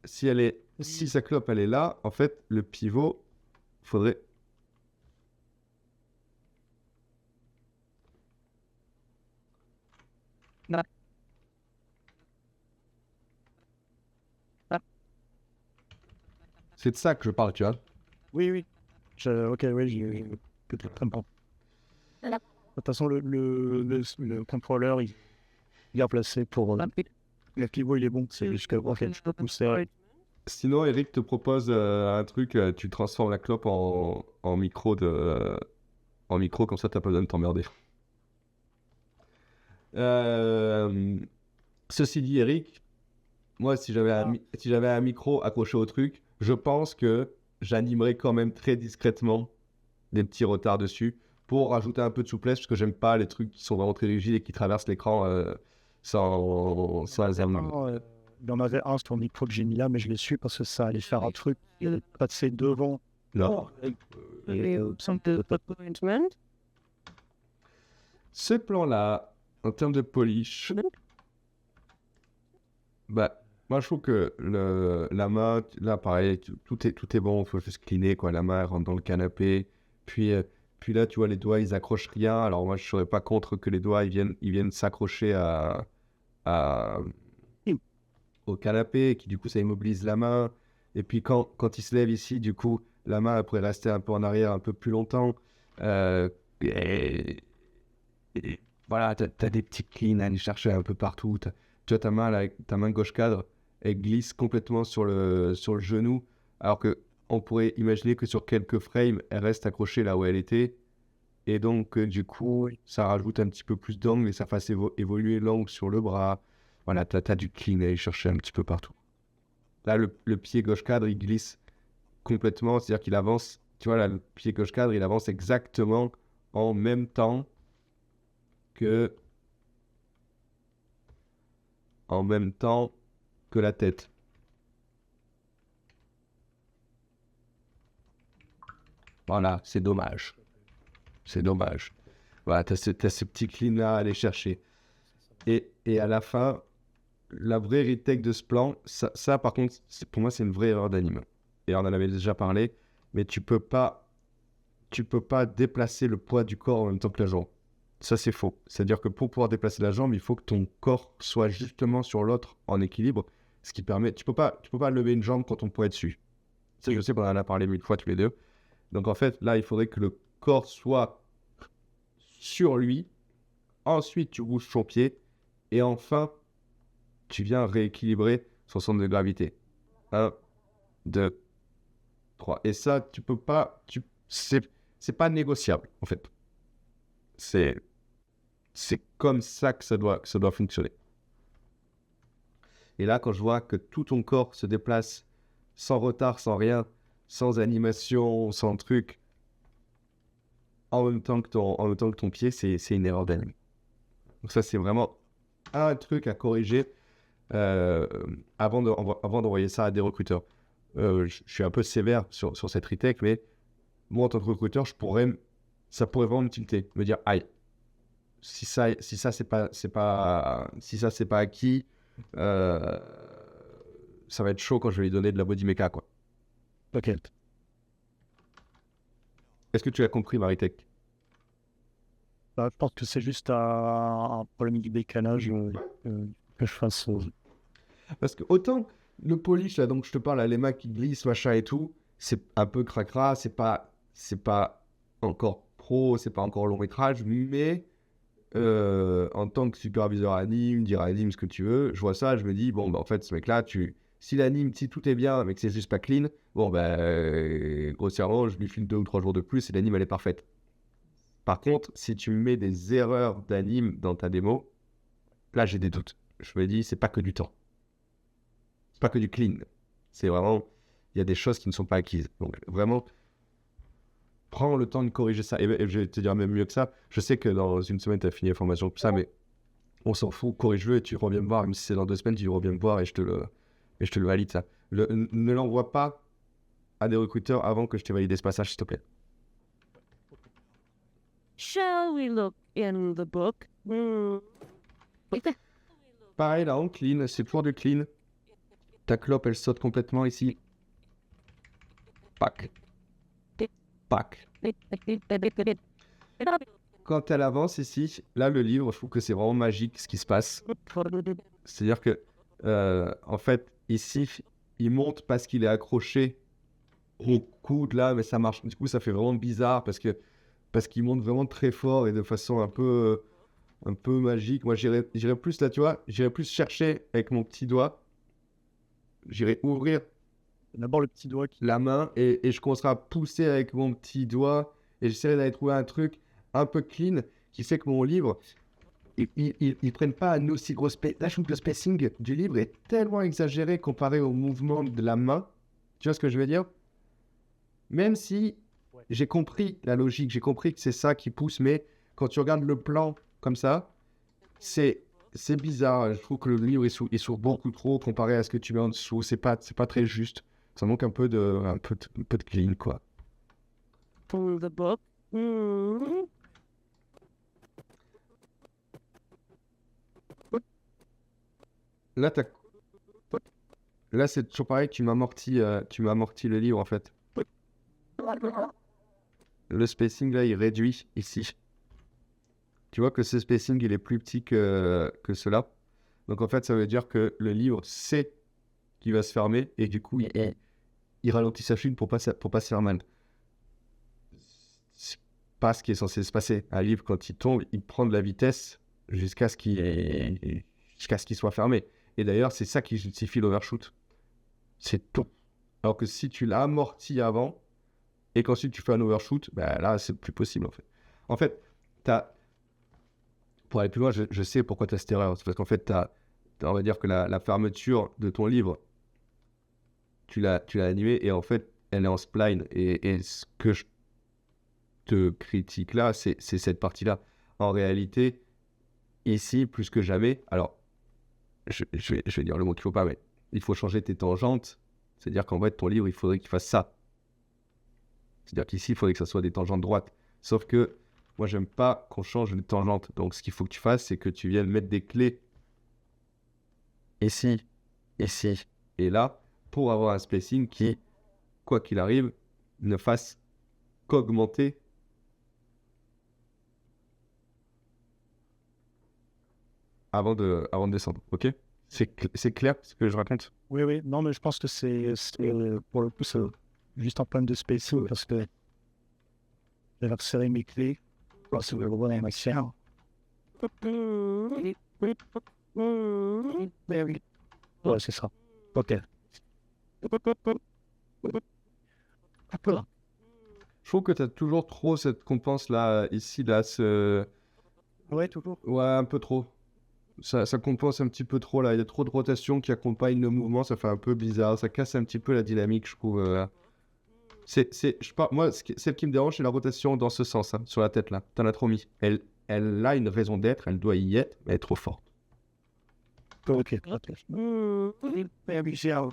Si sa clope, elle est là, en fait, le pivot, faudrait. Non. C'est de ça que je parle, tu vois. Oui. Ok, oui, j'ai très bon. De toute façon, le contrôleur, il est bien placé pour. Le pivot, il est bon. C'est juste que je peux pousser. Sinon, Eric te propose un truc, tu transformes la clope en micro, comme ça, t'as pas besoin de t'emmerder. Ceci dit, Eric, moi, si j'avais un micro accroché au truc, je pense que j'animerais quand même très discrètement des petits retards dessus pour rajouter un peu de souplesse, parce que j'aime pas les trucs qui sont vraiment très rigides et qui traversent l'écran sans Il y en avait un sur le micro que j'ai mis là, mais je l'ai su parce que ça allait faire un truc. Il est passé devant. Non. Do you have an appointment? Ce plan-là, en termes de polish, moi je trouve que la main, là pareil, tout est bon, il faut juste cleaner quoi. La main elle rentre dans le canapé, puis là tu vois les doigts ils accrochent rien. Alors moi je serais pas contre que les doigts ils viennent s'accrocher au canapé, et qui du coup ça immobilise la main. Et puis quand il se lève ici, du coup la main elle pourrait rester un peu en arrière un peu plus longtemps. Et voilà, t'as des petits cleans à aller chercher un peu partout. Tu vois ta main gauche cadre, elle glisse complètement sur le genou, alors que on pourrait imaginer que sur quelques frames, elle reste accrochée là où elle était. Et donc, du coup, ça rajoute un petit peu plus d'angle et ça fasse évoluer l'angle sur le bras. Voilà, t'as du clean à aller chercher un petit peu partout. Là, le pied gauche cadre, il glisse complètement, c'est-à-dire qu'il avance. Tu vois, là, le pied gauche cadre, il avance exactement en même temps que la tête. Voilà, c'est dommage. Voilà, t'as ce petit clean-là à aller chercher. Et à la fin, la vraie retake de ce plan, ça par contre, pour moi, c'est une vraie erreur d'anime. Et on en avait déjà parlé, mais tu peux pas déplacer le poids du corps en même temps que la jambe. Ça, c'est faux. C'est-à-dire que pour pouvoir déplacer la jambe, il faut que ton corps soit justement sur l'autre en équilibre, ce qui permet... Tu peux pas lever une jambe quand on pourrait dessus. Ça, je sais qu'on en a parlé 1000 fois tous les deux. Donc, en fait, là, il faudrait que le corps soit sur lui. Ensuite, tu bouges ton pied. Et enfin, tu viens rééquilibrer son centre de gravité. 1, 2, 3. Et ça, tu peux pas... C'est pas négociable, en fait. C'est comme ça que ça doit fonctionner. Et là, quand je vois que tout ton corps se déplace sans retard, sans rien, sans animation, sans truc, en même temps que ton pied, c'est une erreur d'anime. Donc ça, c'est vraiment un truc à corriger. avant d'envoyer ça à des recruteurs. Je suis un peu sévère sur cette retake, mais moi, en tant que recruteur, ça pourrait vraiment me tilter. Me dire, aïe, si ça c'est pas acquis, ça va être chaud quand je vais lui donner de la body mecha, quoi. Ok. Est-ce que tu as compris, Maritech? Bah, je pense que c'est juste un problème du décalage que je fasse. Parce que autant le polish, là, donc je te parle, les mains qui glissent, machin et tout, c'est un peu cracra, c'est pas encore pro, c'est pas encore long métrage, mais en tant que superviseur anime, dire anime ce que tu veux, je vois ça, je me dis, bon, bah, en fait, ce mec-là, si l'anime, si tout est bien, mais que c'est juste pas clean, bon, grossièrement, je lui file 2 ou 3 jours de plus et l'anime, elle est parfaite. Par contre, si tu mets des erreurs d'anime dans ta démo, là, j'ai des doutes. Je me dis, c'est pas que du temps. C'est pas que du clean. C'est vraiment, il y a des choses qui ne sont pas acquises. Donc, vraiment, prends le temps de corriger ça. Et je vais te dire même mieux que ça. Je sais que dans une semaine, tu as fini la formation, tout ça, mais on s'en fout. Corrige-le et tu reviens me voir. Même si c'est dans 2 semaines, tu reviens me voir et je te le valide, ça. Ne l'envoie pas à des recruteurs avant que je t'ai validé ce passage, s'il te plaît. Shall we look in the book? Pareil, là, en clean, c'est pour du clean. Ta clope, elle saute complètement ici. Pac. Pac. Quand elle avance ici, là, le livre, je trouve que c'est vraiment magique ce qui se passe. C'est-à-dire que, en fait, ici, il monte parce qu'il est accroché au coude, là, mais ça marche. Du coup, ça fait vraiment bizarre parce qu'il monte vraiment très fort et de façon un peu magique. Moi, j'irais plus, là, tu vois, j'irais plus chercher avec mon petit doigt. J'irais ouvrir D'abord le petit doigt qui. la main et je commencerai à pousser avec mon petit doigt et j'essaierai d'aller trouver un truc un peu clean qui fait que mon livre, ils prennent pas un aussi gros spacing. Là, je trouve que le spacing du livre est tellement exagéré comparé au mouvement de la main. Tu vois ce que je veux dire? Même si j'ai compris la logique, j'ai compris que c'est ça qui pousse, mais quand tu regardes le plan comme ça, c'est bizarre. Je trouve que le livre est sur beaucoup trop comparé à ce que tu mets en dessous. C'est pas très juste. Ça manque un peu de clean, quoi. From the book. Là, là, c'est toujours pareil. Tu m'amortis le livre, en fait. Le spacing, là, il réduit ici. Tu vois que ce spacing, il est plus petit que cela. Donc, en fait, ça veut dire que le livre sait qu'il va se fermer et du coup, il ralentit sa chute pour pas se faire mal. C'est pas ce qui est censé se passer. Un livre, quand il tombe, il prend de la vitesse jusqu'à ce qu'il soit fermé. Et d'ailleurs, c'est ça qui justifie l'overshoot. C'est tout. Alors que si tu l'as amorti avant et qu'ensuite tu fais un overshoot, là, c'est plus possible, en fait. En fait, pour aller plus loin, je sais pourquoi tu as cette erreur. C'est parce qu'en fait, on va dire que la fermeture de ton livre, tu l'as animée et en fait, elle est en spline. Et ce que je te critique là, c'est cette partie-là. En réalité, ici, plus que jamais, alors, je vais dire le mot qu'il ne faut pas, mais il faut changer tes tangentes. C'est-à-dire qu'en fait, ton livre, il faudrait qu'il fasse ça. C'est-à-dire qu'ici, il faudrait que ça soit des tangentes droites. Sauf que moi, j'aime pas qu'on change les tangentes. Donc, ce qu'il faut que tu fasses, c'est que tu viennes mettre des clés ici, ici et là pour avoir un spacing qui, quoi qu'il arrive, ne fasse qu'augmenter avant de descendre. Ok? C'est clair ce que je raconte? Oui. Non, mais je pense que c'est pour le coup, c'est juste un problème de spacing parce que j'ai resserré mes clés. C'est le bon maximum. Ouais, c'est ça. Ok. Je trouve que tu as toujours trop cette compense-là, ici, là, Ouais, toujours. Ouais, un peu trop. Ça compense un petit peu trop, là. Il y a trop de rotation qui accompagne le mouvement, ça fait un peu bizarre. Ça casse un petit peu la dynamique, je trouve. Moi, celle qui me dérange, c'est la rotation dans ce sens, hein, sur la tête, là. T'en as trop mis. Elle a une raison d'être, elle doit y être, mais elle est trop forte. Ok. Baby shower.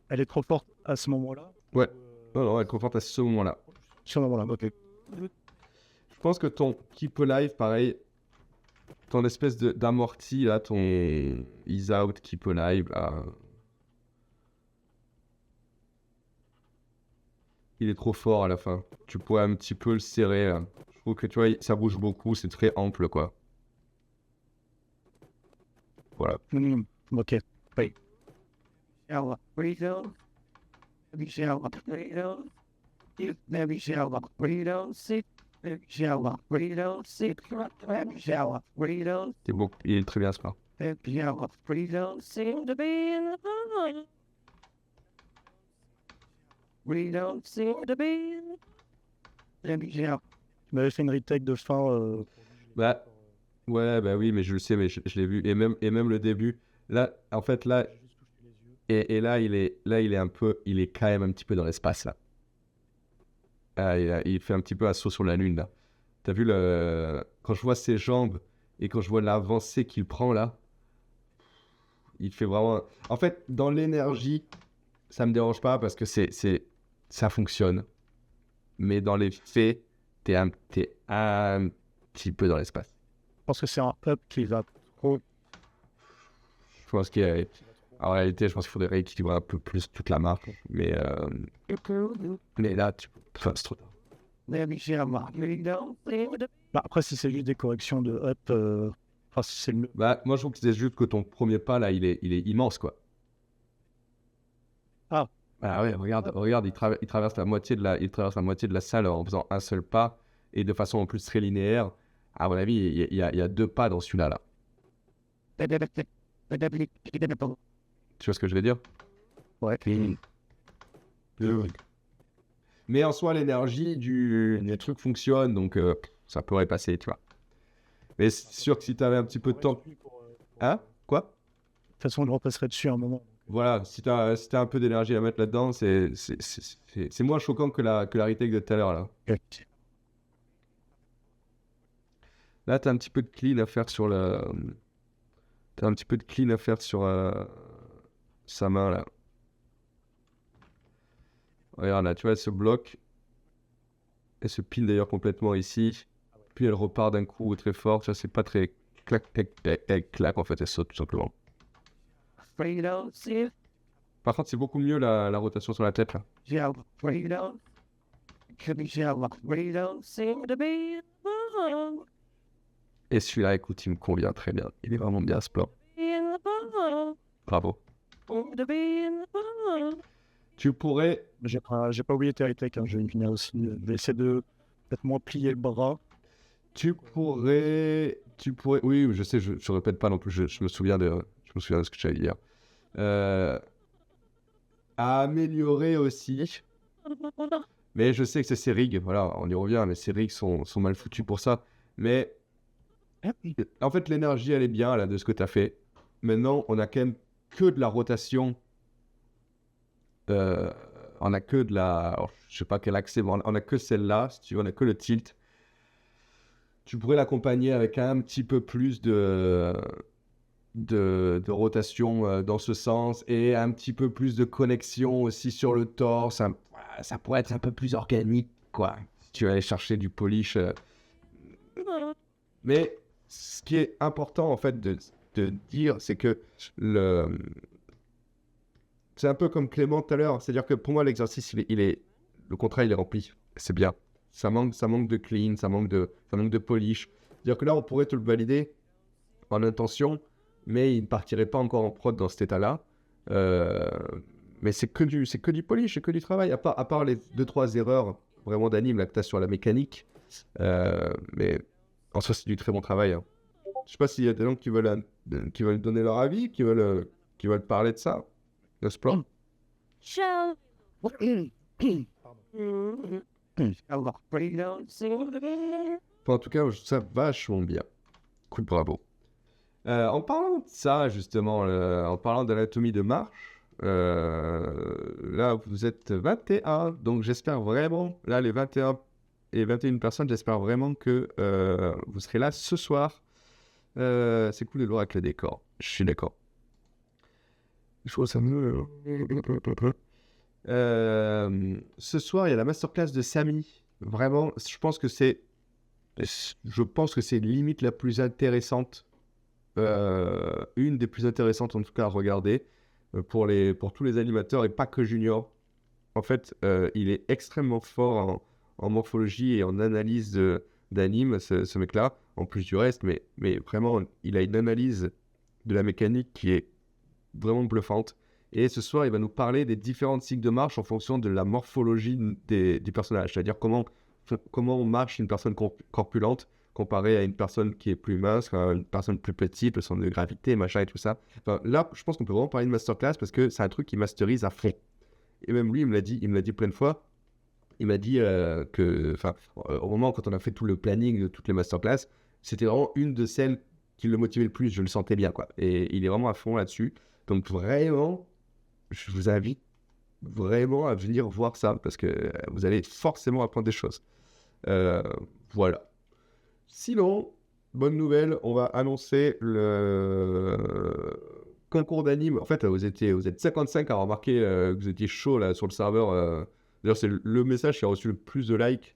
Elle est trop forte à ce moment-là. Ouais. Non, non, elle conforte à ce moment-là. Sur le moment-là, ok. Je pense que ton Keep Alive, pareil, ton espèce d'amorti, là, ton Ease Out, Keep Alive, là, il est trop fort à la fin. Tu pourrais un petit peu le serrer, là. Je trouve que, tu vois, ça bouge beaucoup, c'est très ample, quoi. Voilà. Ok. Oui. C'est bon, il est très bien, ce plan. Seem to be in the fun. We don't seem to be in Tu m'avais fait une retake de fin. Bah, ouais, bah oui, mais je le sais, mais je l'ai vu. Et même le début, là, en fait, là, et là, il est un peu, il est quand même un petit peu dans l'espace, là. Ah, il fait un petit peu un saut sur la lune, là. T'as vu quand je vois ses jambes et quand je vois l'avancée qu'il prend, là, il fait vraiment... En fait, dans l'énergie, ça me dérange pas parce que ça fonctionne. Mais dans les faits, t'es un petit peu dans l'espace. Je pense que c'est un up qui va trop. Je pense en réalité, je pense qu'il faudrait rééquilibrer un peu plus toute la marque. Mais là, enfin, c'est trop tard. Bah, après, si c'est juste des corrections de up, enfin, si c'est le. Bah, moi, je trouve que c'est juste que ton premier pas, là, il est immense, quoi. Ah. Ah ouais, regarde, il traverse la moitié de la salle en faisant un seul pas et de façon en plus très linéaire. À mon avis, il y a 2 pas dans celui-là, là. Tu vois ce que je veux dire? Ouais. Mais en soi, l'énergie du truc fonctionne, donc ça pourrait passer, tu vois. Mais c'est sûr que si tu avais un petit peu de temps... Hein? Quoi? De toute façon, je repasserai dessus à un moment. Voilà, si t'as un peu d'énergie à mettre là-dedans, c'est moins choquant que la retake de tout à l'heure, là. Ok. Là, t'as un petit peu de clean à faire sur sa main, là. Regarde, là, tu vois, elle se bloque. Elle se pile d'ailleurs complètement ici. Puis elle repart d'un coup très fort. Tu vois, c'est pas très clac, elle claque, en fait, elle saute tout simplement. Par contre, c'est beaucoup mieux la rotation sur la tête, là. seem to be in the fun. Et celui-là, écoute, il me convient très bien. Il est vraiment bien, ce plan. In the fun. Bravo. Seem to be in the fun. Tu pourrais... J'ai pas oublié tes retakes, hein. Je vais finir aussi. Je vais essayer de peut-être moins plier le bras. Tu pourrais... Oui, je sais, je répète pas non plus. Je me souviens de ce que tu as dit hier. À améliorer aussi. Mais je sais que c'est ces rigs. Voilà, on y revient. Mais ces rigs sont mal foutus pour ça. Mais en fait, l'énergie, elle est bien là de ce que tu as fait. Maintenant, on a quand même que de la rotation. On a que de la... alors, je sais pas quel accès, mais on a que celle-là. Si tu veux, on a que le tilt. Tu pourrais l'accompagner avec un petit peu plus de rotation dans ce sens et un petit peu plus de connexion aussi sur le torse. Ça pourrait être un peu plus organique, quoi. Si tu veux aller chercher du polish. Mais ce qui est important, en fait, de dire, c'est que c'est un peu comme Clément tout à l'heure. C'est-à-dire que pour moi, l'exercice, le contrat, il est rempli. C'est bien. Ça manque de clean, ça manque de polish. C'est-à-dire que là, on pourrait te le valider en intention, mais il ne partirait pas encore en prod dans cet état-là. Mais c'est que du polish, c'est que du travail. À part les 2-3 erreurs vraiment d'anime là que tu as sur la mécanique. Mais en soi, c'est du très bon travail. Hein. Je sais pas s'il y a des gens qui veulent donner leur avis, qui veulent parler de ça, de ce plan. Shall. Seem to be. Enfin, en tout cas, ça vachement bien. Cool, bravo. En parlant de ça, justement, en parlant d'anatomie de marche, là, vous êtes 21, donc j'espère vraiment, là, les 21 et 21 personnes. J'espère vraiment que vous serez là ce soir. C'est cool de voir avec le décor. Je suis d'accord. Je trouve ça mieux. Ce soir, il y a la masterclass de Samy. Vraiment, je pense que c'est limite la plus intéressante. Une des plus intéressantes en tout cas à regarder pour tous les animateurs et pas que juniors. En fait, il est extrêmement fort en morphologie et en analyse d'anime, ce mec-là, en plus du reste, mais vraiment, il a une analyse de la mécanique qui est vraiment bluffante. Et ce soir, il va nous parler des différents cycles de marche en fonction de la morphologie du personnage, c'est-à-dire comment marche une personne corpulente comparée à une personne qui est plus mince, à une personne plus petite, le centre de gravité, machin et tout ça. Enfin, là, je pense qu'on peut vraiment parler de masterclass parce que c'est un truc qui masterise à fond. Et même lui, il me l'a dit plein de fois. Il m'a dit au moment quand on a fait tout le planning de toutes les masterclass, c'était vraiment une de celles qui le motivait le plus. Je le sentais bien, quoi. Et il est vraiment à fond là-dessus. Donc vraiment, je vous invite vraiment à venir voir ça parce que vous allez forcément apprendre des choses. Voilà. Sinon, bonne nouvelle, on va annoncer le concours d'anime. En fait, vous êtes 55 à remarquer que vous étiez chaud là sur le serveur. D'ailleurs, c'est le message qui a reçu le plus de likes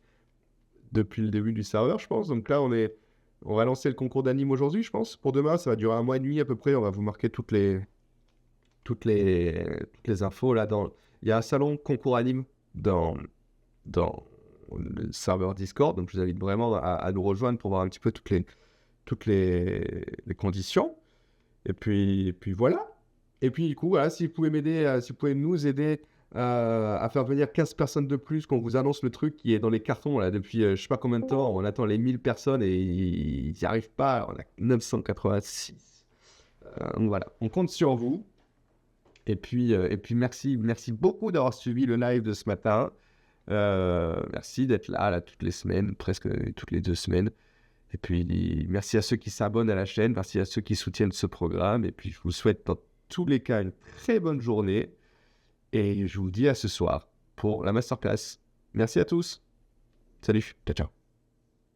depuis le début du serveur, je pense. Donc là, on va lancer le concours d'anime aujourd'hui, je pense. Pour demain, ça va durer 1 mois et demi à peu près. On va vous marquer toutes les infos là. Il y a un salon concours anime dans le serveur Discord. Donc je vous invite vraiment à nous rejoindre pour voir un petit peu toutes les conditions. Et puis voilà. Et puis du coup, voilà, si vous pouvez m'aider, si vous pouvez nous aider à faire venir 15 personnes de plus, qu'on vous annonce le truc qui est dans les cartons là depuis je sais pas combien de temps, on attend les 1000 personnes et ils n'y arrivent pas, on a 986. Donc voilà, on compte sur vous. Et puis merci beaucoup d'avoir suivi le live de ce matin. Merci d'être là toutes les semaines, presque toutes les 2 semaines. Et puis merci à ceux qui s'abonnent à la chaîne, merci à ceux qui soutiennent ce programme. Et puis je vous souhaite dans tous les cas une très bonne journée. Et je vous dis à ce soir pour la masterclass. Merci à tous. Salut, ciao ciao.